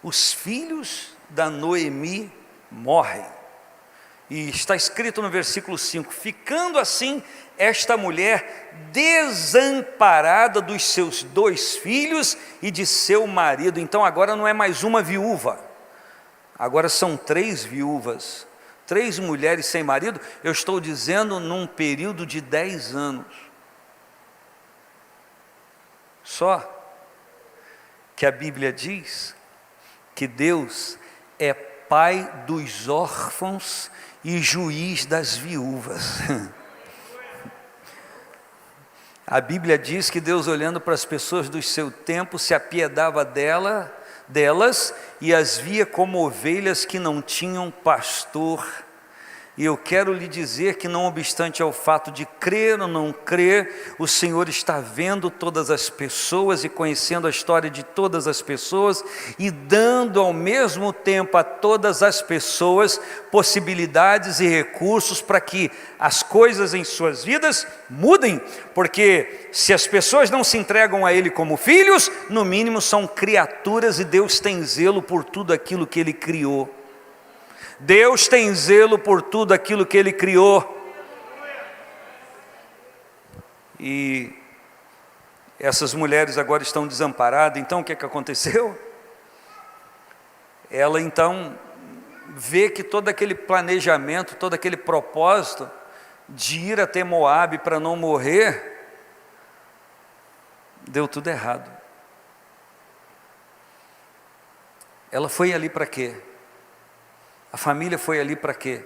os filhos da Noemi morrem. E está escrito no versículo 5, ficando assim esta mulher desamparada dos seus 2 filhos e de seu marido. Então agora não é mais uma viúva, agora são 3 viúvas, 3 mulheres sem marido. Eu estou dizendo num período de 10 anos. Só que a Bíblia diz que Deus é pai dos órfãos e juiz das viúvas. A Bíblia diz que Deus, olhando para as pessoas do seu tempo, se apiedava delas e as via como ovelhas que não tinham pastor. E eu quero lhe dizer que, não obstante ao fato de crer ou não crer, o Senhor está vendo todas as pessoas e conhecendo a história de todas as pessoas e dando ao mesmo tempo a todas as pessoas possibilidades e recursos para que as coisas em suas vidas mudem, porque se as pessoas não se entregam a Ele como filhos, no mínimo são criaturas, e Deus tem zelo por tudo aquilo que Ele criou. Deus tem zelo por tudo aquilo que Ele criou. E essas mulheres agora estão desamparadas. Então o que aconteceu? Ela então vê que todo aquele planejamento, todo aquele propósito de ir até Moabe para não morrer, deu tudo errado. Ela foi ali para quê? A família foi ali para quê?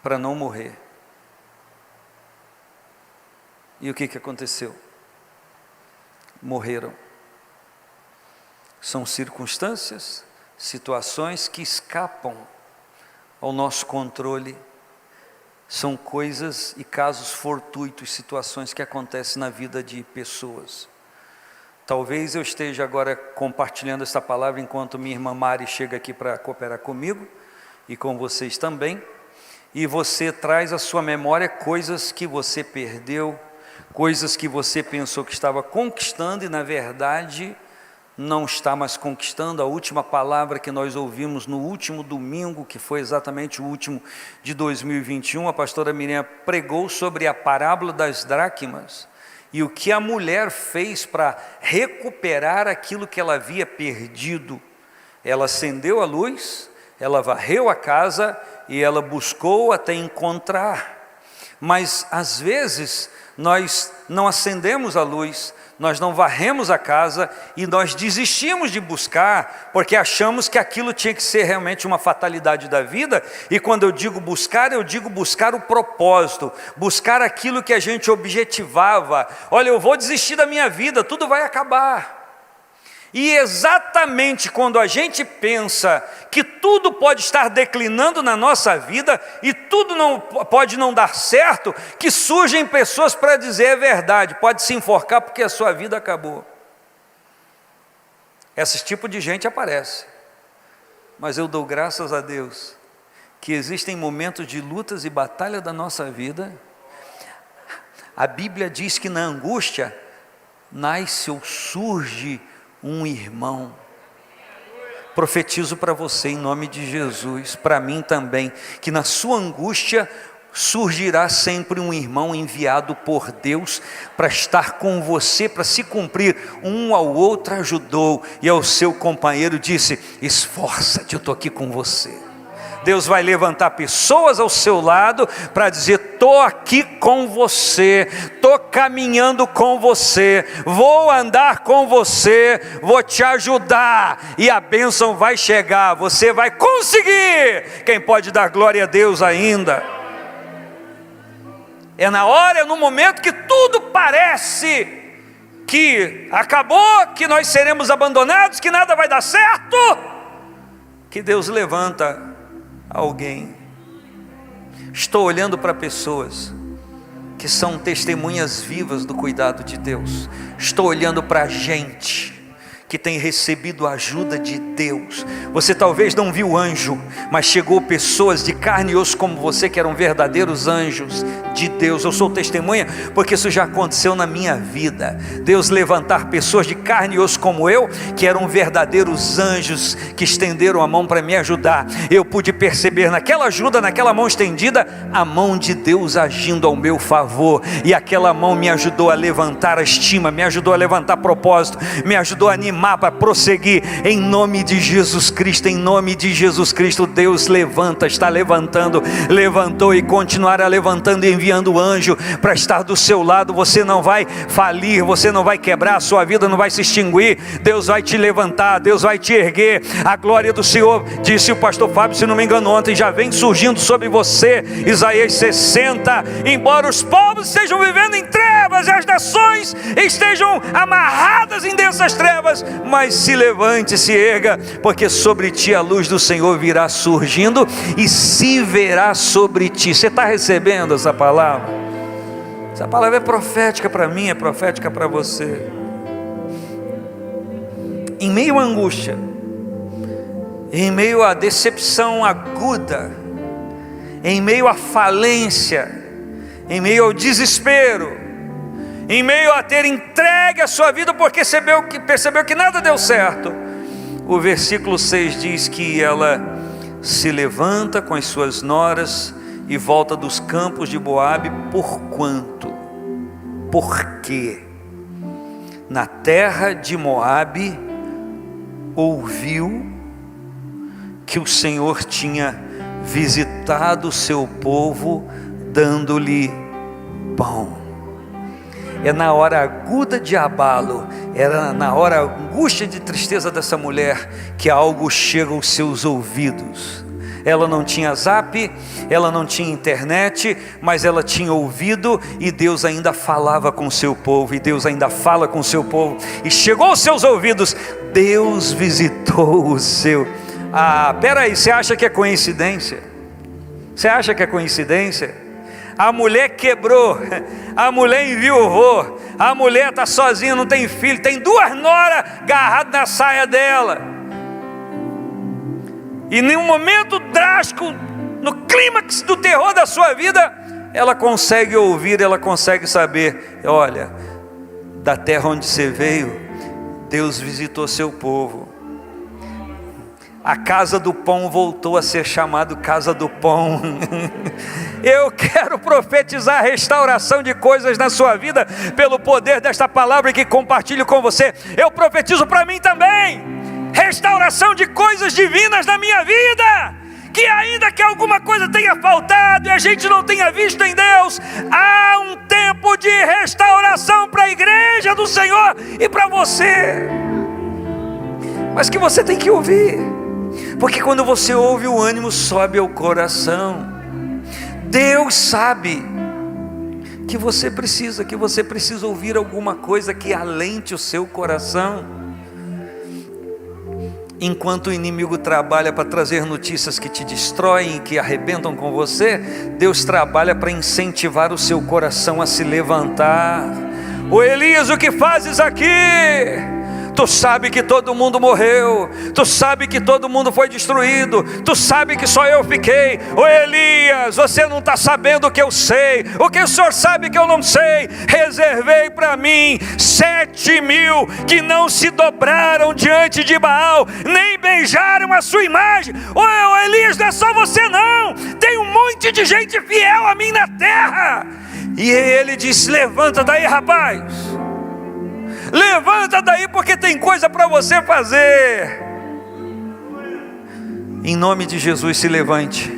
Para não morrer. E o que aconteceu? Morreram. São circunstâncias, situações que escapam ao nosso controle. São coisas e casos fortuitos, situações que acontecem na vida de pessoas. Talvez eu esteja agora compartilhando essa palavra enquanto minha irmã Mari chega aqui para cooperar comigo, e com vocês também, e você traz à sua memória coisas que você perdeu, coisas que você pensou que estava conquistando e na verdade não está mais conquistando. A última palavra que nós ouvimos no último domingo, que foi exatamente o último de 2021, a pastora Miriam pregou sobre a parábola das dracmas, e o que a mulher fez para recuperar aquilo que ela havia perdido. Ela acendeu a luz, ela varreu a casa e ela buscou até encontrar. Mas às vezes nós não acendemos a luz, nós não varremos a casa e nós desistimos de buscar, porque achamos que aquilo tinha que ser realmente uma fatalidade da vida. E quando eu digo buscar o propósito, buscar aquilo que a gente objetivava. Olha, eu vou desistir da minha vida, tudo vai acabar. E exatamente quando a gente pensa que tudo pode estar declinando na nossa vida e tudo pode não dar certo, que surgem pessoas para dizer: é verdade, pode se enforcar porque a sua vida acabou. Esse tipo de gente aparece. Mas eu dou graças a Deus que existem momentos de lutas e batalha da nossa vida. A Bíblia diz que na angústia nasce ou surge um irmão. Profetizo para você em nome de Jesus, para mim também, que na sua angústia surgirá sempre um irmão enviado por Deus para estar com você, para se cumprir. Um ao outro ajudou e ao seu companheiro disse: esforça-te, eu estou aqui com você. Deus vai levantar pessoas ao seu lado para dizer: estou aqui com você, estou caminhando com você, vou andar com você, vou te ajudar, e a bênção vai chegar, você vai conseguir. Quem pode dar glória a Deus ainda? É na hora, é no momento que tudo parece que acabou, que nós seremos abandonados, que nada vai dar certo, que Deus levanta alguém. Estou olhando para pessoas que são testemunhas vivas do cuidado de Deus. Estou olhando para gente que tem recebido a ajuda de Deus. Você talvez não viu anjo, mas chegou pessoas de carne e osso como você, que eram verdadeiros anjos de Deus. Eu sou testemunha porque isso já aconteceu na minha vida. Deus levantar pessoas de carne e osso como eu, que eram verdadeiros anjos, que estenderam a mão para me ajudar. Eu pude perceber naquela ajuda, naquela mão estendida, a mão de Deus agindo ao meu favor, e aquela mão me ajudou a levantar a estima, me ajudou a levantar propósito, me ajudou a animar para prosseguir. Em nome de Jesus Cristo, em nome de Jesus Cristo, Deus levanta, está levantando, levantou e continuará levantando e enviando anjo para estar do seu lado. Você não vai falir, você não vai quebrar, a sua vida não vai se extinguir. Deus vai te levantar, Deus vai te erguer. A glória do Senhor, disse o pastor Fábio, se não me engano ontem, já vem surgindo sobre você. Isaías 60, embora os povos estejam vivendo em trevas e as nações estejam amarradas em densas trevas, mas se levante, se erga, porque sobre ti a luz do Senhor virá surgindo e se verá sobre ti. Você está recebendo essa palavra? Essa palavra é profética para mim, é profética para você. Em meio à angústia, em meio à decepção aguda, em meio à falência, em meio ao desespero, em meio a ter entregue a sua vida porque percebeu que nada deu certo, o versículo 6 diz que ela se levanta com as suas noras e volta dos campos de Moabe. Porque na terra de Moabe ouviu que o Senhor tinha visitado o seu povo, dando-lhe pão. É na hora aguda de abalo, era na hora angústia de tristeza dessa mulher, que algo chega aos seus ouvidos. Ela não tinha zap, ela não tinha internet, mas ela tinha ouvido, e Deus ainda falava com o seu povo, e Deus ainda fala com o seu povo, e chegou aos seus ouvidos. Deus visitou o seu. Peraí, você acha que é coincidência? Você acha que é coincidência? A mulher quebrou, a mulher enviou, a mulher está sozinha, não tem filho, tem 2 noras agarradas na saia dela, e em um momento drástico, no clímax do terror da sua vida, ela consegue ouvir, ela consegue saber: olha, da terra onde você veio, Deus visitou seu povo. A casa do pão voltou a ser chamado casa do pão. Eu quero profetizar a restauração de coisas na sua vida, pelo poder desta palavra que compartilho com você. Eu profetizo para mim também, restauração de coisas divinas na minha vida, que ainda que alguma coisa tenha faltado e a gente não tenha visto em Deus, há um tempo de restauração para a igreja do Senhor e para você, mas que você tem que ouvir. Porque quando você ouve, o ânimo sobe ao coração. Deus sabe que você precisa ouvir alguma coisa que alente o seu coração. Enquanto o inimigo trabalha para trazer notícias que te destroem, que arrebentam com você, Deus trabalha para incentivar o seu coração a se levantar. Ô Elias, o que fazes aqui? Tu sabe que todo mundo morreu, Tu sabe que todo mundo foi destruído, Tu sabe que só eu fiquei. Ô Elias, você não está sabendo o que eu sei, o que o Senhor sabe que eu não sei. Reservei para mim 7.000 que não se dobraram diante de Baal, nem beijaram a sua imagem. Ô Elias, não é só você não, tem um monte de gente fiel a mim na terra. E ele disse: levanta daí, rapaz, levanta daí, porque tem coisa para você fazer. Em nome de Jesus, se levante.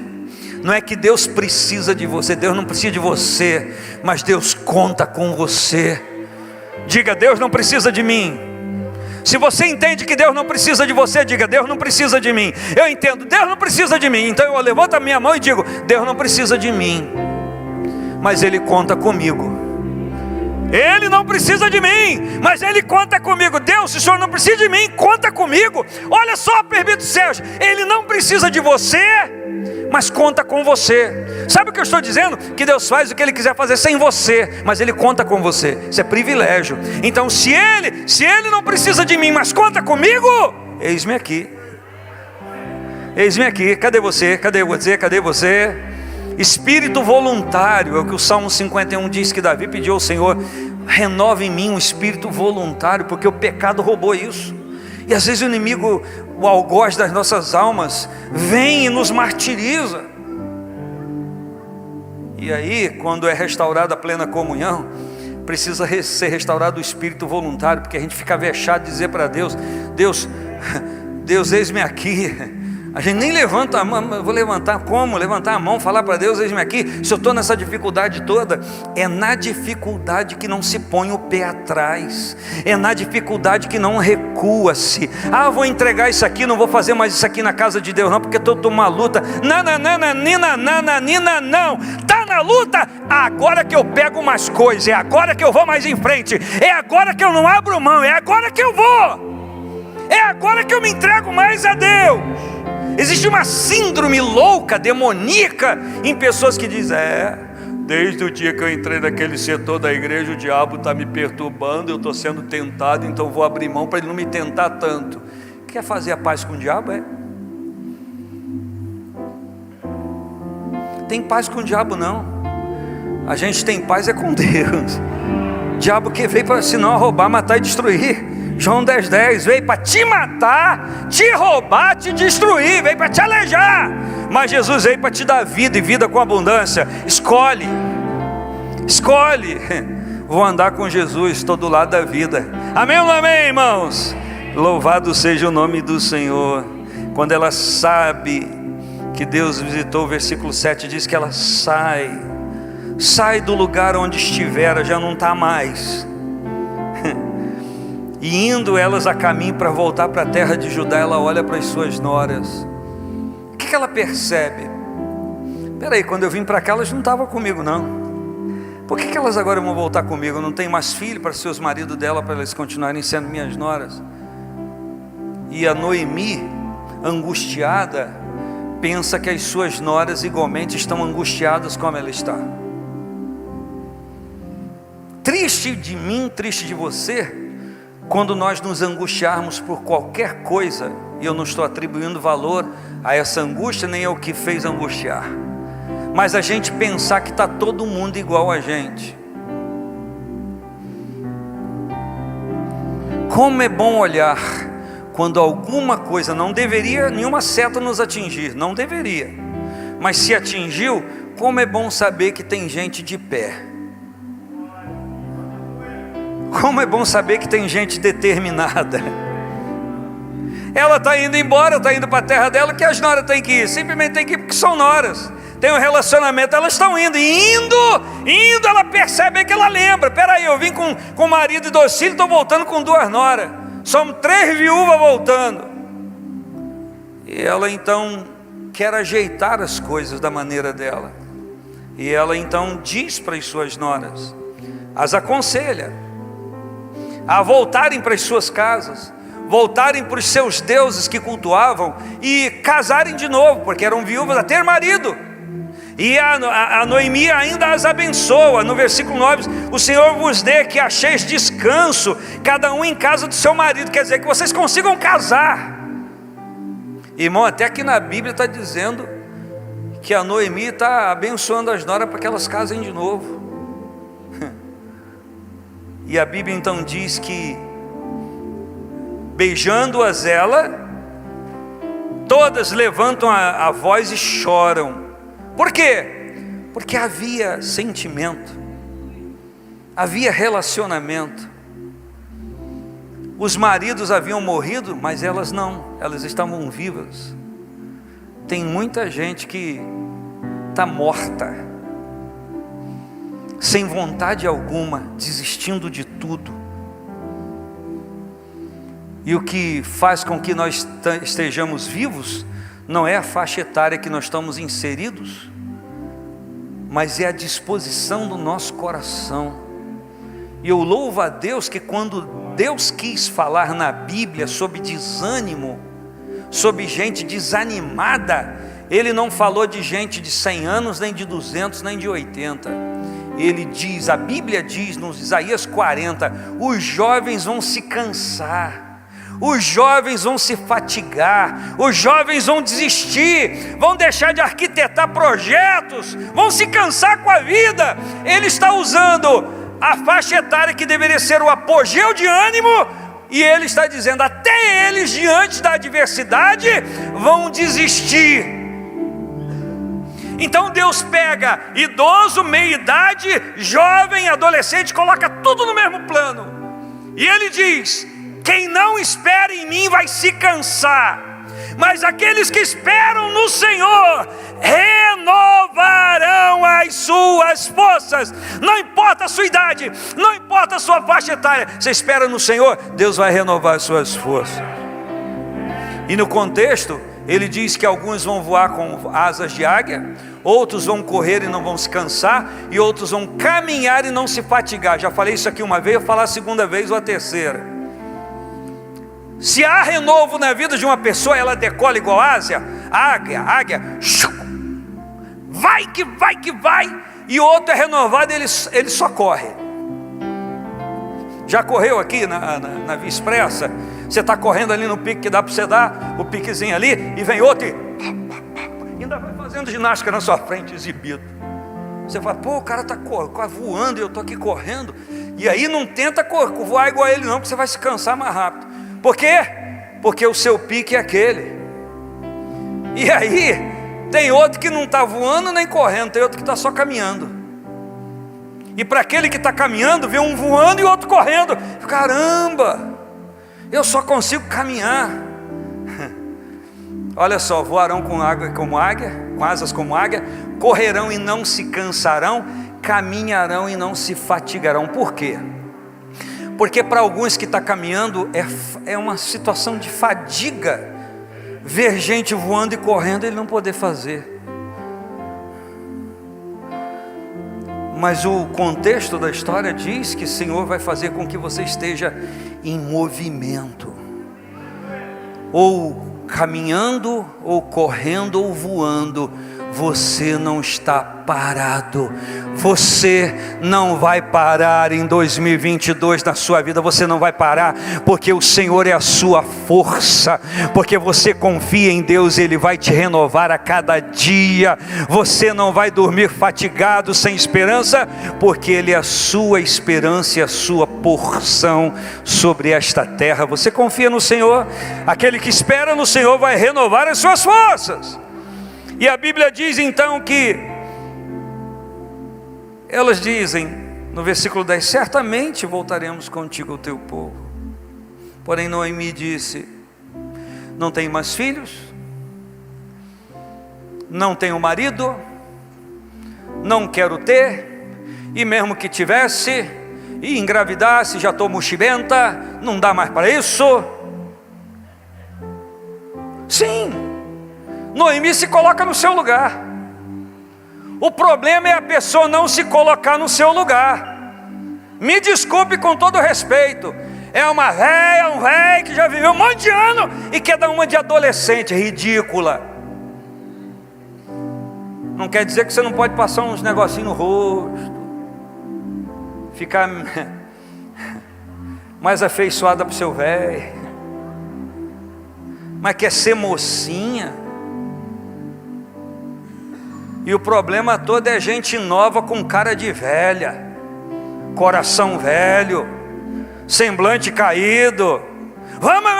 Não é que Deus precisa de você, Deus não precisa de você, mas Deus conta com você. Diga: Deus não precisa de mim. Se você entende que Deus não precisa de você, diga: Deus não precisa de mim. Eu entendo, Deus não precisa de mim, então eu levanto a minha mão e digo: Deus não precisa de mim, mas Ele conta comigo. Ele não precisa de mim, mas Ele conta comigo. Deus, se o Senhor não precisa de mim, conta comigo. Olha só, permita os céus, Ele não precisa de você, mas conta com você. Sabe o que eu estou dizendo? Que Deus faz o que Ele quiser fazer sem você, mas Ele conta com você. Isso é privilégio. Então se Ele não precisa de mim, mas conta comigo, eis-me aqui. Eis-me aqui. Cadê você? Cadê você? Cadê você? Espírito voluntário, é o que o Salmo 51 diz, que Davi pediu ao Senhor: renova em mim um espírito voluntário, porque o pecado roubou isso. E às vezes o inimigo, o algoz das nossas almas, vem e nos martiriza. E aí, quando é restaurada a plena comunhão, precisa ser restaurado o espírito voluntário, porque a gente fica vexado de dizer para Deus: Deus, eis-me aqui. A gente nem levanta a mão. Vou levantar como? Levantar a mão, falar para Deus: eis-me aqui. Se eu estou nessa dificuldade toda, é na dificuldade que não se põe o pé atrás, é na dificuldade que não recua-se. Vou entregar isso aqui, não vou fazer mais isso aqui na casa de Deus não, porque estou numa luta. Não, está na luta, agora que eu pego mais coisas, é agora que eu vou mais em frente, é agora que eu não abro mão, é agora que eu vou, é agora que eu me entrego mais a Deus. Existe uma síndrome louca, demoníaca, em pessoas que dizem: desde o dia que eu entrei naquele setor da igreja, o diabo está me perturbando, eu estou sendo tentado, então vou abrir mão para ele não me tentar tanto. Quer fazer a paz com o diabo? Tem paz com o diabo não. A gente tem paz com Deus. O diabo que veio para senão roubar, matar e destruir. João 10,10, veio para te matar, te roubar, te destruir, veio para te alejar. Mas Jesus veio para te dar vida, e vida com abundância. Escolhe. Vou andar com Jesus, estou do lado da vida. Amém ou não amém, irmãos? Louvado seja o nome do Senhor. Quando ela sabe que Deus visitou, o versículo 7 diz que ela sai do lugar onde estivera, já não está mais. E indo elas a caminho para voltar para a terra de Judá, ela olha para as suas noras. O que ela percebe? Peraí, quando eu vim para cá, elas não estavam comigo não. Por que elas agora vão voltar comigo? Eu não tenho mais filho para ser os maridos dela, para elas continuarem sendo minhas noras. E a Noemi, angustiada, pensa que as suas noras igualmente estão angustiadas como ela está. Triste de mim, triste de você, quando nós nos angustiarmos por qualquer coisa, e eu não estou atribuindo valor a essa angústia, nem ao que fez angustiar, mas a gente pensar que está todo mundo igual a gente. Como é bom olhar quando alguma coisa não deveria, nenhuma seta nos atingir, não deveria, mas se atingiu, como é bom saber que tem gente de pé. Como é bom saber que tem gente determinada. Ela está indo embora, está indo para a terra dela, que as noras têm que ir, simplesmente tem que ir porque são noras, tem um relacionamento, elas estão indo, ela percebe que ela lembra: peraí, eu vim com o marido e 2 filhos, estou voltando com 2 noras, somos 3 viúvas voltando. E ela então quer ajeitar as coisas da maneira dela, e ela então diz para as suas noras, as aconselha a voltarem para as suas casas, voltarem para os seus deuses que cultuavam e casarem de novo, porque eram viúvas, a ter marido. E a Noemi ainda as abençoa. No versículo 9, o Senhor vos dê que acheis descanso, cada um em casa do seu marido. Quer dizer, que vocês consigam casar. Irmão, até aqui na Bíblia está dizendo que a Noemi está abençoando as noras para que elas casem de novo. E a Bíblia então diz que, beijando-as ela, todas levantam a voz e choram. Por quê? Porque havia sentimento, havia relacionamento. Os maridos haviam morrido, mas elas não, elas estavam vivas. Tem muita gente que está morta, sem vontade alguma, desistindo de tudo. E o que faz com que nós estejamos vivos não é a faixa etária que nós estamos inseridos, mas é a disposição do nosso coração. E eu louvo a Deus que quando Deus quis falar na Bíblia sobre desânimo, sobre gente desanimada, Ele não falou de gente de 100 anos, nem de 200, nem de 80. Ele diz, a Bíblia diz no Isaías 40, os jovens vão se cansar, os jovens vão se fatigar, os jovens vão desistir, vão deixar de arquitetar projetos, vão se cansar com a vida. Ele está usando a faixa etária que deveria ser o apogeu de ânimo, e ele está dizendo, até eles diante da adversidade vão desistir. Então Deus pega idoso, meia-idade, jovem, adolescente, coloca tudo no mesmo plano, e Ele diz, quem não espera em mim vai se cansar, mas aqueles que esperam no Senhor renovarão as suas forças. Não importa a sua idade, não importa a sua faixa etária, você espera no Senhor, Deus vai renovar as suas forças. E no contexto, ele diz que alguns vão voar com asas de águia, outros vão correr e não vão se cansar, e outros vão caminhar e não se fatigar. Já falei isso aqui uma vez, vou falar a segunda vez ou a terceira. Se há renovo na vida de uma pessoa, ela decola igual águia, vai que vai, e o outro é renovado, ele só corre. Já correu aqui na Via Expressa? Você está correndo ali no pique que dá para você dar, o piquezinho ali, e vem outro e ainda vai fazendo ginástica na sua frente, exibido. Você fala, pô, o cara está voando e eu estou aqui correndo. E aí não tenta voar igual a ele não, porque você vai se cansar mais rápido. Por quê? Porque o seu pique é aquele. E aí tem outro que não está voando nem correndo, tem outro que está só caminhando. E para aquele que está caminhando, vê um voando e outro correndo. Caramba, eu só consigo caminhar. Olha só, voarão com asas como águia, correrão e não se cansarão, caminharão e não se fatigarão. Por quê? Porque para alguns que estão caminhando é uma situação de fadiga, ver gente voando e correndo e ele não poder fazer. Mas o contexto da história diz que o Senhor vai fazer com que você esteja em movimento, ou caminhando, ou correndo, ou voando. Você não está parado. Você não vai parar em 2022 na sua vida. Você não vai parar, porque o Senhor é a sua força. Porque você confia em Deus, Ele vai te renovar a cada dia. Você não vai dormir fatigado, sem esperança, porque Ele é a sua esperança e a sua porção sobre esta terra. Você confia no Senhor? Aquele que espera no Senhor vai renovar as suas forças. E a Bíblia diz então que elas dizem no versículo 10, certamente voltaremos contigo ao teu povo. Porém Noemi disse, não tenho mais filhos, não tenho marido, não quero ter, e mesmo que tivesse e engravidasse, já estou mochibenta, não dá mais para isso. Sim, Noemi se coloca no seu lugar. O problema é a pessoa não se colocar no seu lugar. Me desculpe com todo respeito, é uma véia, um velho que já viveu um monte de ano e quer dar uma de adolescente, ridícula. Não quer dizer que você não pode passar uns negocinhos no rosto, ficar mais afeiçoada para o seu velho, mas quer ser mocinha. E o problema todo é gente nova com cara de velha, coração velho, semblante caído. Vamos,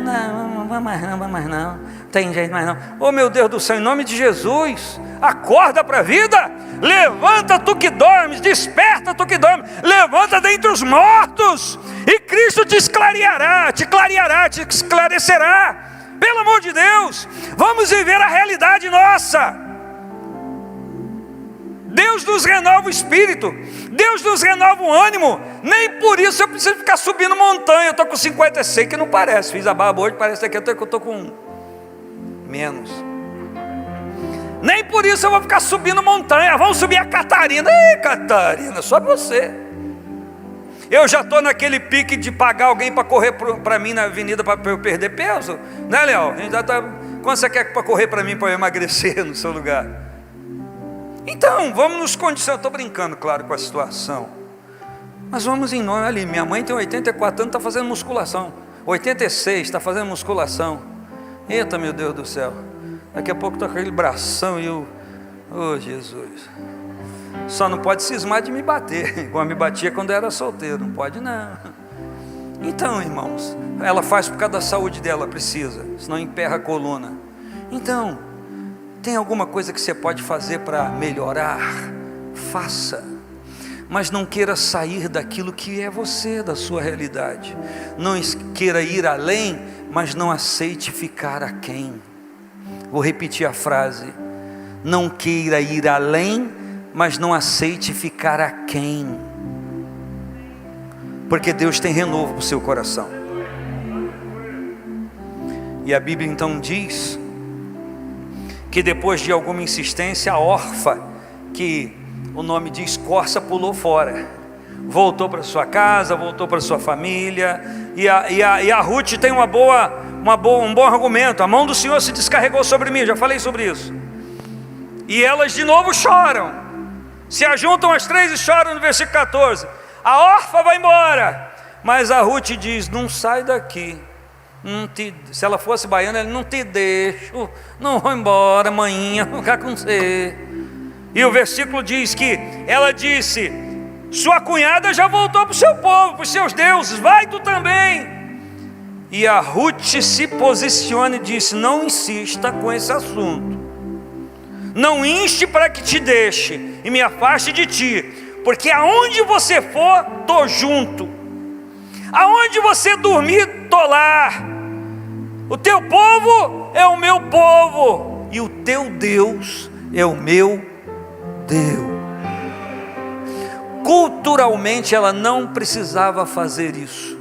não, vamos mais não, tem jeito mais não. Oh meu Deus do céu, em nome de Jesus, acorda para a vida, levanta tu que dormes, desperta tu que dormes, levanta dentre os mortos, e Cristo te esclarecerá, te esclarecerá. Pelo amor de Deus, vamos viver a realidade nossa. Deus nos renova o espírito, Deus nos renova o ânimo. Nem por isso eu preciso ficar subindo montanha. Eu estou com 56, que não parece, fiz a barba hoje, parece que eu estou com menos. Nem por isso eu vou ficar subindo montanha. Vamos subir a Catarina. Ei, Catarina, só você. Eu já estou naquele pique de pagar alguém para correr para mim na avenida para eu perder peso, né, Léo? A gente já tá... Quanto você quer para correr para mim, para eu emagrecer no seu lugar? Então, vamos nos condicionar. Estou brincando, claro, com a situação, mas vamos em nome ali. Minha mãe tem 84 anos, está fazendo musculação. 86, está fazendo musculação. Eita, meu Deus do céu. Daqui a pouco estou com aquele bração e eu... Oh, Jesus. Só não pode cismar de me bater, igual me batia quando eu era solteiro. Não pode não. Então, irmãos, ela faz por causa da saúde dela, precisa, senão emperra a coluna. Então, tem alguma coisa que você pode fazer para melhorar? Faça. Mas não queira sair daquilo que é você, da sua realidade. Não queira ir além, mas não aceite ficar aquém. Vou repetir a frase. Não queira ir além, mas não aceite ficar aquém. Porque Deus tem renovo para o seu coração. E a Bíblia então diz que depois de alguma insistência, a órfã, que o nome diz corça, pulou fora, voltou para sua casa, voltou para sua família. E a Ruth tem um bom argumento. A mão do Senhor se descarregou sobre mim, já falei sobre isso. E elas de novo choram, se ajuntam as três e choram no versículo 14. A órfã vai embora, mas a Ruth diz: não sai daqui. Se ela fosse baiana, ele: não te deixo, não vou embora, maninha, vou ficar com você. E o versículo diz que ela disse: sua cunhada já voltou para o seu povo, para os seus deuses, vai tu também. E a Ruth se posiciona e disse: não insista com esse assunto, não inste para que te deixe e me afaste de ti, porque aonde você for, estou junto, aonde você dormir, estou lá. O teu povo é o meu povo, e o teu Deus é o meu Deus. Culturalmente ela não precisava fazer isso,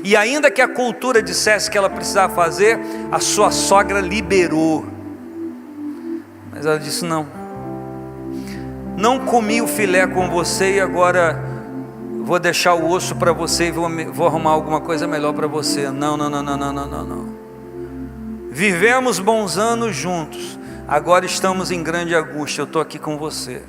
e ainda que a cultura dissesse que ela precisava fazer, a sua sogra liberou. Mas ela disse: não comi o filé com você e agora vou deixar o osso para você e vou arrumar alguma coisa melhor para você. Não. Vivemos bons anos juntos, agora estamos em grande angústia, eu estou aqui com você.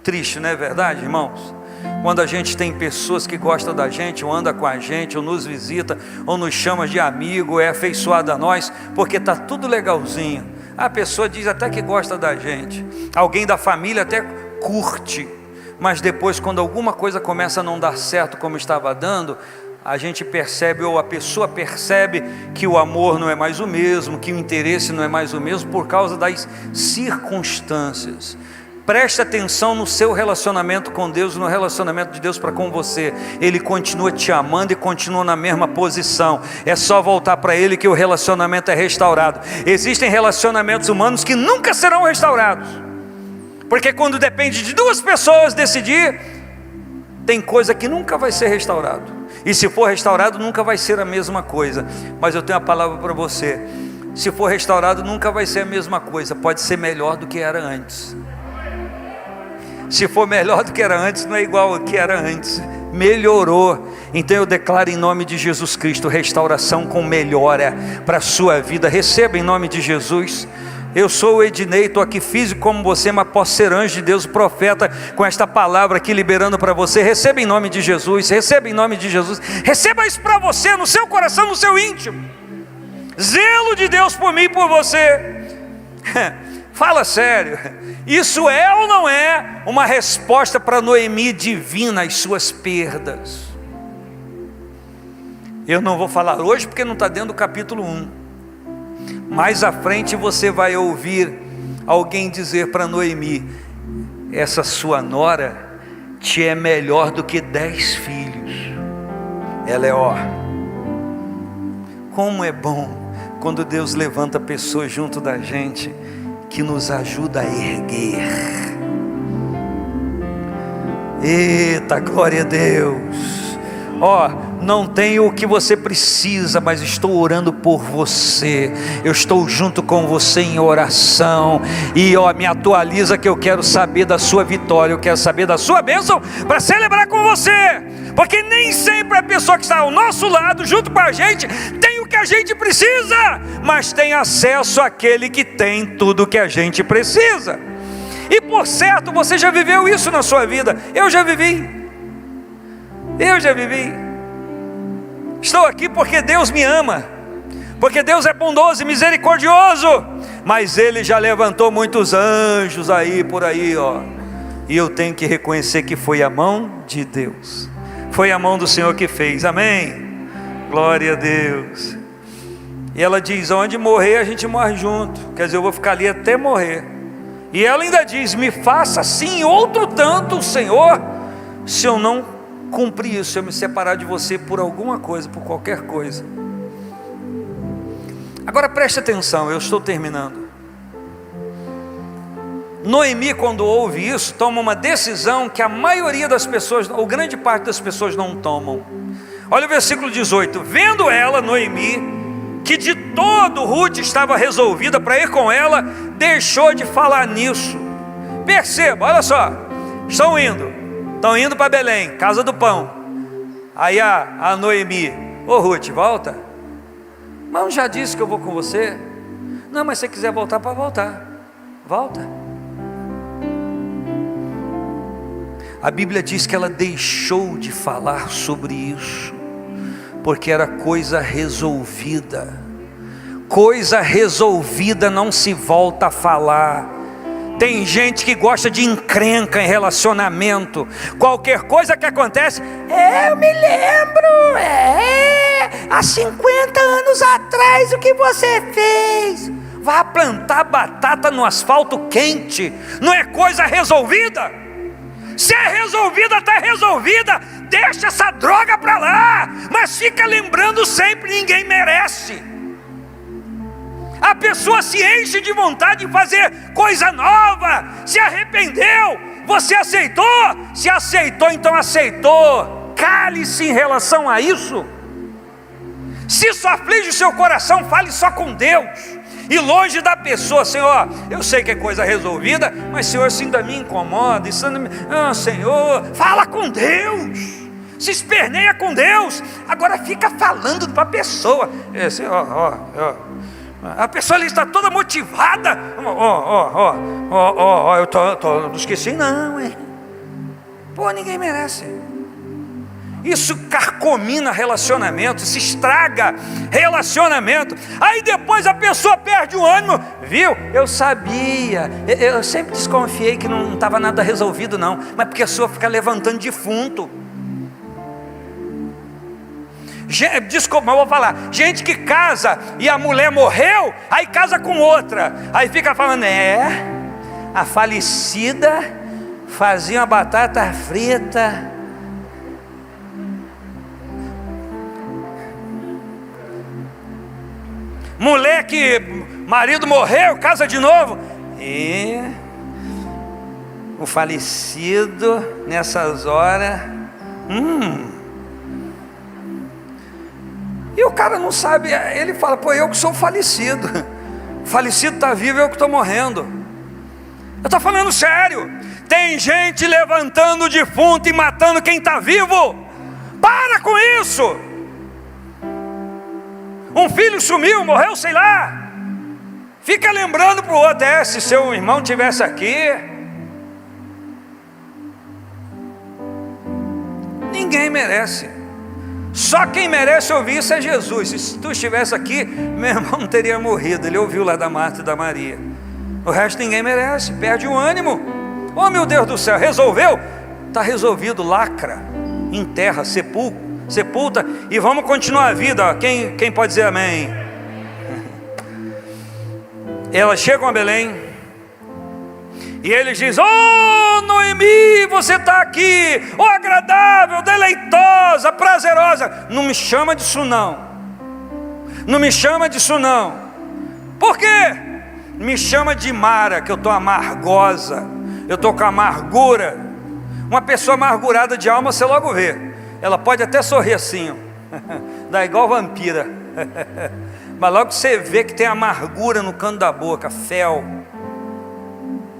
Triste, não é verdade, irmãos? Quando a gente tem pessoas que gostam da gente, ou anda com a gente, ou nos visita, ou nos chama de amigo, é afeiçoada a nós, porque está tudo legalzinho. A pessoa diz até que gosta da gente, alguém da família até curte, mas depois, quando alguma coisa começa a não dar certo como estava dando, a gente percebe, ou a pessoa percebe, que o amor não é mais o mesmo, que o interesse não é mais o mesmo, por causa das circunstâncias. Preste atenção no seu relacionamento com Deus, no relacionamento de Deus para com você. Ele continua te amando e continua na mesma posição. É só voltar para Ele que o relacionamento é restaurado. Existem relacionamentos humanos que nunca serão restaurados, porque quando depende de duas pessoas decidir, tem coisa que nunca vai ser restaurado. E se for restaurado, nunca vai ser a mesma coisa. Mas eu tenho a palavra para você: se for restaurado, nunca vai ser a mesma coisa. Pode ser melhor do que era antes. Se for melhor do que era antes, não é igual ao que era antes, melhorou. Então eu declaro em nome de Jesus Cristo, restauração com melhora para a sua vida. Receba em nome de Jesus. Eu sou o Ednei, estou aqui físico como você, mas posso ser anjo de Deus, profeta, com esta palavra aqui liberando para você. Receba em nome de Jesus, receba em nome de Jesus, receba isso para você, no seu coração, no seu íntimo. Zelo de Deus por mim e por você. Fala sério, isso é ou não é uma resposta para Noemi divina às suas perdas? Eu não vou falar hoje porque não está dentro do capítulo 1. Mais à frente você vai ouvir alguém dizer para Noemi: essa sua nora te é melhor do que 10 filhos. Ela é como é bom quando Deus levanta pessoas junto da gente que nos ajuda a erguer. Eita, glória a Deus. Não tenho o que você precisa, mas estou orando por você. Eu estou junto com você em oração. E me atualiza que eu quero saber da sua vitória. Eu quero saber da sua bênção para celebrar com você. Porque nem sempre a pessoa que está ao nosso lado, junto com a gente, tem o que a gente precisa, mas tem acesso àquele que tem tudo o que a gente precisa. E por certo, você já viveu isso na sua vida. Eu já vivi. Estou aqui porque Deus me ama, porque Deus é bondoso e misericordioso, mas Ele já levantou muitos anjos aí, por aí, e eu tenho que reconhecer que foi a mão de Deus, foi a mão do Senhor que fez, amém? Glória a Deus. E ela diz: onde morrer a gente morre junto, quer dizer, eu vou ficar ali até morrer. E ela ainda diz: me faça assim outro tanto, Senhor, se eu não cumprir isso, se eu me separar de você por alguma coisa, por qualquer coisa. Agora preste atenção, eu estou terminando. Noemi, quando ouve isso, toma uma decisão que a maioria das pessoas, ou grande parte das pessoas, não tomam. Olha o versículo 18: vendo ela, Noemi, que de todo Ruth estava resolvida para ir com ela, deixou de falar nisso. Perceba, olha só, estão indo para Belém, casa do pão. Aí a Noemi: ô Ruth, volta. Mas não já disse que eu vou com você? Não, mas se você quiser voltar, para voltar, volta. A Bíblia diz que ela deixou de falar sobre isso, porque era coisa resolvida. Coisa resolvida não se volta a falar. Tem gente que gosta de encrenca em relacionamento. Qualquer coisa que acontece: eu me lembro, há 50 anos atrás o que você fez. Vá plantar batata no asfalto quente. Não é coisa resolvida? Se é resolvida, está resolvida. Deixa essa droga para lá. Mas fica lembrando sempre: ninguém merece. A pessoa se enche de vontade de fazer coisa nova, se arrependeu, você aceitou? Se aceitou, então aceitou. Cale-se em relação a isso. Se isso aflige o seu coração, fale só com Deus, e longe da pessoa. Senhor, eu sei que é coisa resolvida, mas Senhor, isso ainda me incomoda, isso ainda me... Senhor, fala com Deus, se esperneia com Deus. Agora fica falando para a pessoa. A pessoa ali está toda motivada. Eu não esqueci não, hein? Pô, ninguém merece. Isso carcomina relacionamento, se estraga relacionamento. Aí depois a pessoa perde o ânimo. Viu? Eu sabia, eu sempre desconfiei que não estava nada resolvido não. Mas porque a pessoa fica levantando defunto. Desculpa, mas eu vou falar. Gente que casa e a mulher morreu, aí casa com outra. Aí fica falando: a falecida fazia uma batata frita. Mulher que marido morreu, casa de novo. E o falecido nessas horas. E o cara não sabe, ele fala: pô, eu que sou falecido. O falecido está vivo, eu que estou morrendo. Eu estou falando sério. Tem gente levantando o defunto e matando quem está vivo. Para com isso. Um filho sumiu, morreu, sei lá. Fica lembrando para o outro, se seu irmão estivesse aqui. Ninguém merece. Só quem merece ouvir isso é Jesus. E se tu estivesse aqui, meu irmão não teria morrido. Ele ouviu lá da Marta e da Maria. O resto ninguém merece, perde o ânimo. Oh meu Deus do céu, resolveu? Está resolvido, lacra, enterra, sepulta e vamos continuar a vida. Quem pode dizer amém? Elas chegam a Belém e eles dizem: oh Noemi, você está aqui, oh agradável, deleitosa, prazerosa. Não me chama disso não. Não me chama disso não. Por quê? Me chama de Mara, que eu estou amargosa, eu estou com amargura. Uma pessoa amargurada de alma, você logo vê. Ela pode até sorrir assim, ó. Dá igual vampira. Mas logo você vê que tem amargura no canto da boca, fel.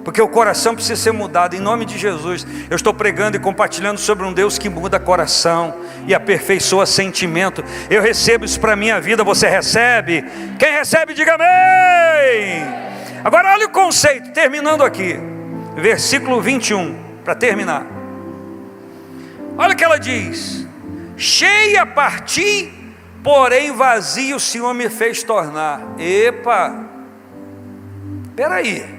Porque o coração precisa ser mudado. Em nome de Jesus, eu estou pregando e compartilhando sobre um Deus que muda coração e aperfeiçoa sentimento. Eu recebo isso para a minha vida, você recebe? Quem recebe, diga amém. Agora olha o conceito, terminando aqui, versículo 21, para terminar. Olha o que ela diz: cheia parti, porém vazio o Senhor me fez tornar. Epa, peraí.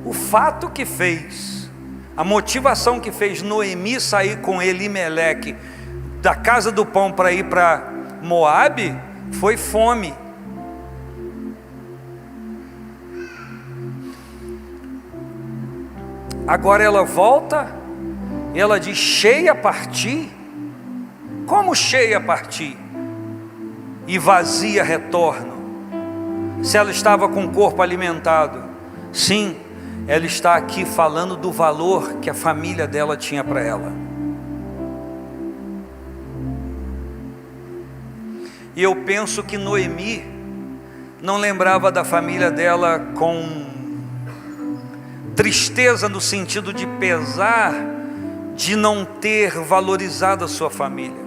O fato que fez, a motivação que fez Noemi sair com Elimeleque da casa do pão para ir para Moabe, foi fome. Agora ela volta e ela diz: cheia parti. Como cheia parti? E vazia retorno. Se ela estava com o corpo alimentado, sim, ela está aqui falando do valor que a família dela tinha para ela. E eu penso que Noemi não lembrava da família dela com tristeza, no sentido de pesar de não ter valorizado a sua família.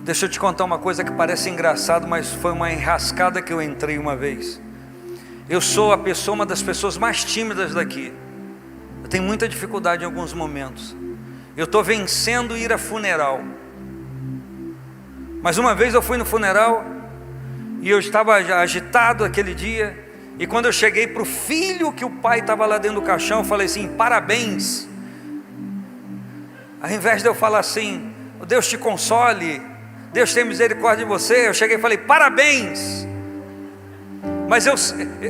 Deixa eu te contar uma coisa que parece engraçado, mas foi uma enrascada que eu entrei uma vez. Eu sou uma das pessoas mais tímidas daqui. Eu tenho muita dificuldade em alguns momentos. Eu estou vencendo ir a funeral. Mas uma vez eu fui no funeral e eu estava agitado aquele dia. E quando eu cheguei para o filho, que o pai estava lá dentro do caixão, eu falei assim: parabéns. Ao invés de eu falar assim: Deus te console, Deus tem misericórdia de você, eu cheguei e falei: parabéns. Mas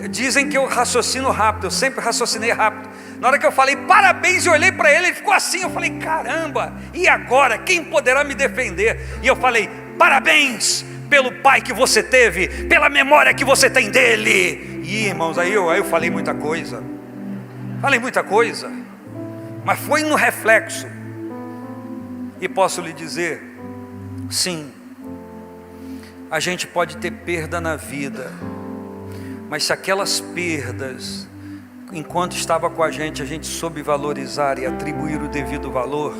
dizem que eu raciocino rápido, eu sempre raciocinei rápido. Na hora que eu falei parabéns, eu olhei para ele, ele ficou assim, eu falei: caramba, e agora? Quem poderá me defender? E eu falei: parabéns pelo pai que você teve, pela memória que você tem dele. E irmãos, aí eu falei muita coisa, mas foi no reflexo. E posso lhe dizer, sim, a gente pode ter perda na vida, mas se aquelas perdas, enquanto estava com a gente soube valorizar e atribuir o devido valor,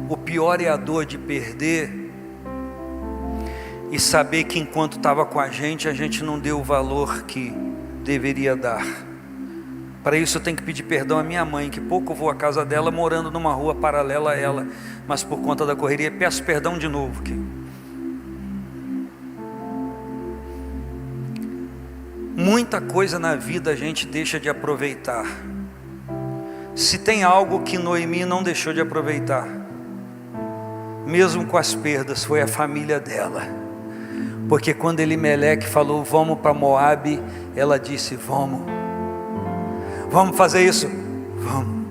o pior é a dor de perder e saber que enquanto estava com a gente não deu o valor que deveria dar. Para isso eu tenho que pedir perdão à minha mãe, que pouco vou à casa dela, morando numa rua paralela a ela, mas por conta da correria, peço perdão de novo. Muita coisa na vida a gente deixa de aproveitar. Se tem algo que Noemi não deixou de aproveitar, mesmo com as perdas, foi a família dela. Porque quando Elimeleque falou: vamos para Moabe, ela disse: vamos fazer isso? Vamos,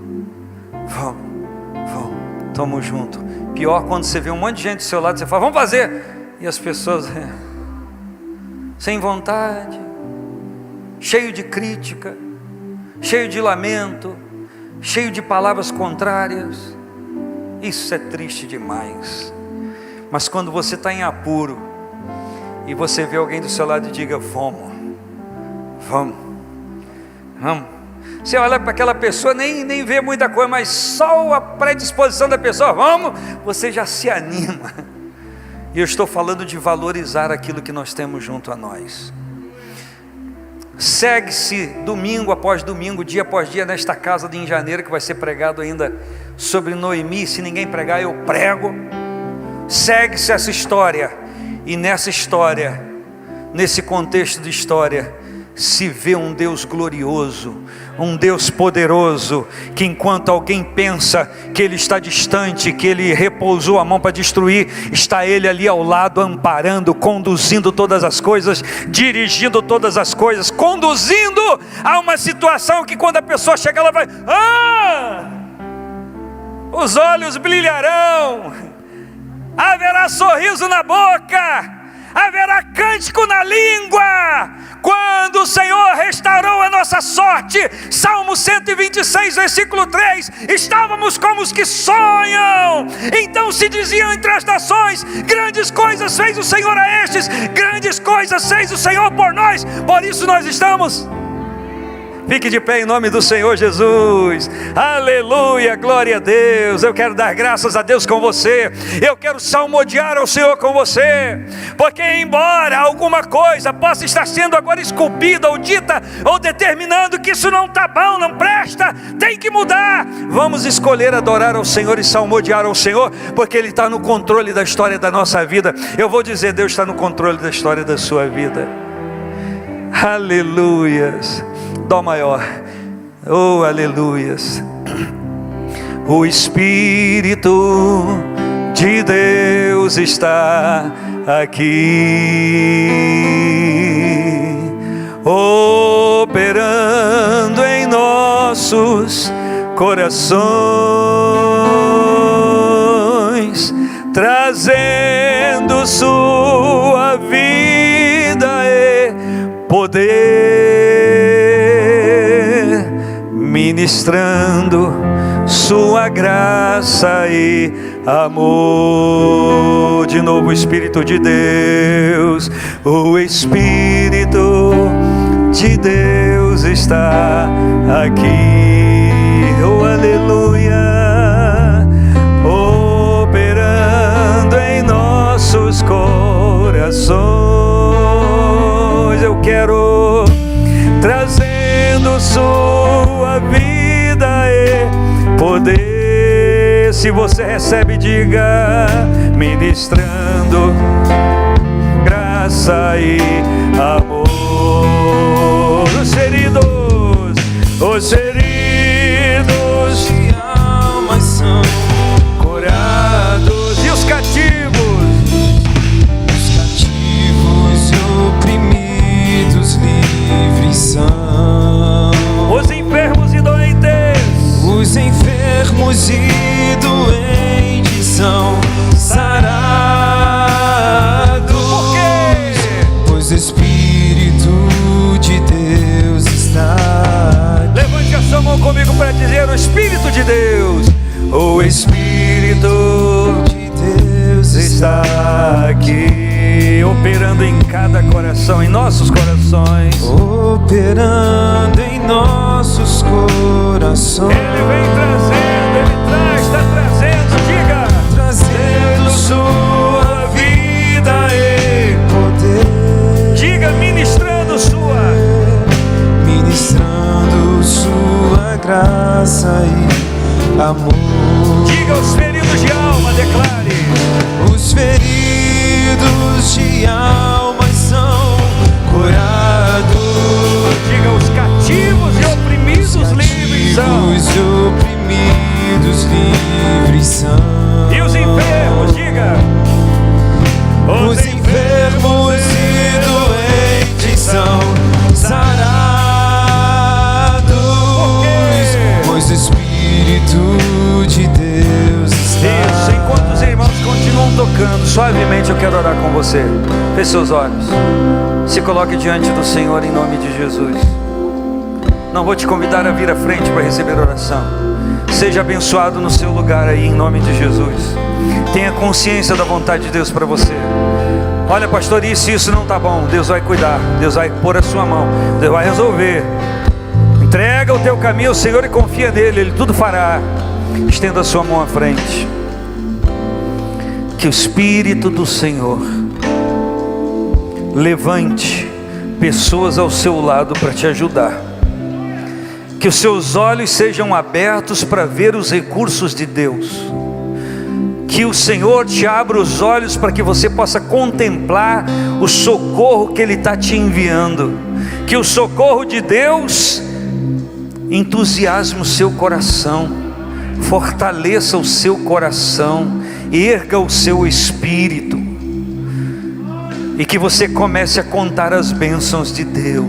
estamos juntos. Pior quando você vê um monte de gente do seu lado, você fala: vamos fazer, e as pessoas sem vontade, cheio de crítica, cheio de lamento, cheio de palavras contrárias. Isso é triste demais. Mas quando você está em apuro e você vê alguém do seu lado e diga: vamos, Você olha para aquela pessoa, nem vê muita coisa, mas só a predisposição da pessoa, vamos, você já se anima. E eu estou falando de valorizar aquilo que nós temos junto a nós. Segue-se domingo após domingo, dia após dia, nesta casa em janeiro, que vai ser pregado ainda sobre Noemi. Se ninguém pregar, eu prego. Segue-se essa história, e nessa história, nesse contexto de história, se vê um Deus glorioso, um Deus poderoso, que enquanto alguém pensa que Ele está distante, que Ele repousou a mão para destruir, está Ele ali ao lado, amparando, conduzindo todas as coisas, dirigindo todas as coisas, conduzindo a uma situação que quando a pessoa chegar, ela vai, os olhos brilharão, haverá sorriso na boca, haverá cântico na língua, quando o Senhor restaurou a nossa sorte. Salmo 126, versículo 3, estávamos como os que sonham, então se diziam entre as nações, grandes coisas fez o Senhor a estes, grandes coisas fez o Senhor por nós, por isso nós estamos. Fique de pé em nome do Senhor Jesus. Aleluia, glória a Deus. Eu quero dar graças a Deus com você. Eu quero salmodiar ao Senhor com você. Porque embora alguma coisa possa estar sendo agora esculpida ou dita, ou determinando que isso não está bom, não presta, tem que mudar, vamos escolher adorar ao Senhor e salmodiar ao Senhor, porque Ele está no controle da história da nossa vida. Eu vou dizer, Deus está no controle da história da sua vida. Aleluias. Dó maior, oh aleluias. O Espírito de Deus está aqui, operando em nossos corações, trazendo sua vida e poder, ministrando sua graça e amor. De novo, o Espírito de Deus, o Espírito de Deus está aqui, oh aleluia, operando em nossos corações. Eu quero trazendo sua vida e poder. Se você recebe, diga, ministrando graça e amor. Os feridos de alma são curados, e os cativos e oprimidos livres são. Os enfermos e doentes são sarados. Por quê? Pois o Espírito de Deus está aqui. Levante a sua mão comigo para dizer: o Espírito de Deus, o Espírito de Deus está aqui, operando em cada coração, em nossos corações, operando em nossos corações. Ele vem trazendo, Ele está trazendo, diga, trazendo sua vida e poder. Diga, ministrando sua graça e amor. Diga, os feridos de alma, declare, os feridos de alma são curados. Diga, os cativos e oprimidos livres são. Os oprimidos livres são. E os enfermos, diga, os enfermos e doentes são sarados. Pois o Espírito de Deus está. Isso, enquanto os irmãos continuam tocando, suavemente eu quero orar com você. Feche seus olhos, se coloque diante do Senhor em nome de Jesus. Não vou te convidar a vir à frente para receber oração. Seja abençoado no seu lugar aí em nome de Jesus. Tenha consciência da vontade de Deus para você. Olha, pastor, isso não está bom, Deus vai cuidar, Deus vai pôr a sua mão, Deus vai resolver. Entrega o teu caminho ao Senhor e confia nele, Ele tudo fará. Estenda a sua mão à frente. Que o Espírito do Senhor levante pessoas ao seu lado para te ajudar. Que os seus olhos sejam abertos para ver os recursos de Deus. Que o Senhor te abra os olhos para que você possa contemplar o socorro que Ele está te enviando. Que o socorro de Deus entusiasme o seu coração, fortaleça o seu coração, erga o seu espírito, e que você comece a contar as bênçãos de Deus.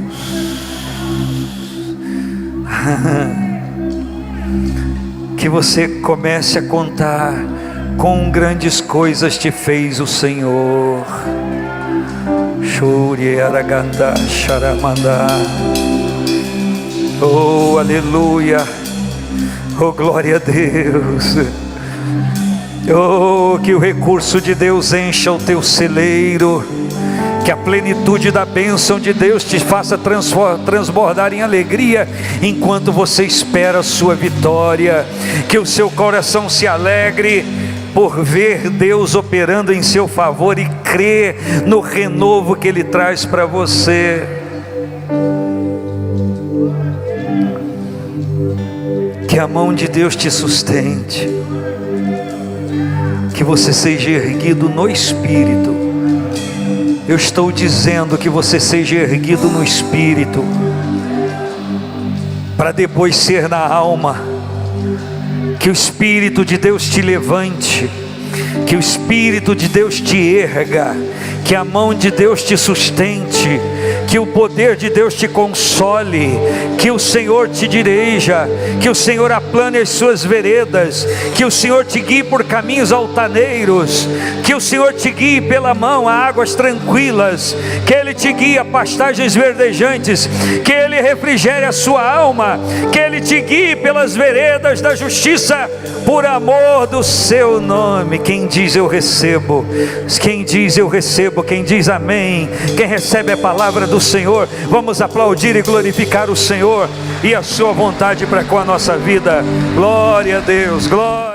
Que você comece a contar quão grandes coisas te fez o Senhor. Oh, aleluia. Oh, glória a Deus. Oh, que o recurso de Deus encha o teu celeiro. Que a plenitude da bênção de Deus te faça transbordar em alegria enquanto você espera a sua vitória. Que o seu coração se alegre por ver Deus operando em seu favor e crer no renovo que Ele traz para você. Que a mão de Deus te sustente. Que você seja erguido no Espírito. Eu estou dizendo que você seja erguido no Espírito, para depois ser na alma. Que o Espírito de Deus te levante, que o Espírito de Deus te erga, que a mão de Deus te sustente, que o poder de Deus te console, que o Senhor te dirija, que o Senhor aplane as suas veredas, que o Senhor te guie por caminhos altaneiros, que o Senhor te guie pela mão a águas tranquilas, que Ele te guie a pastagens verdejantes, que Ele refrigere a sua alma, que Ele te guie pelas veredas da justiça, por amor do seu nome. Quem diz eu recebo, quem diz eu recebo, quem diz amém, quem recebe a palavra do Senhor, vamos aplaudir e glorificar o Senhor e a sua vontade para com a nossa vida. Glória a Deus, glória.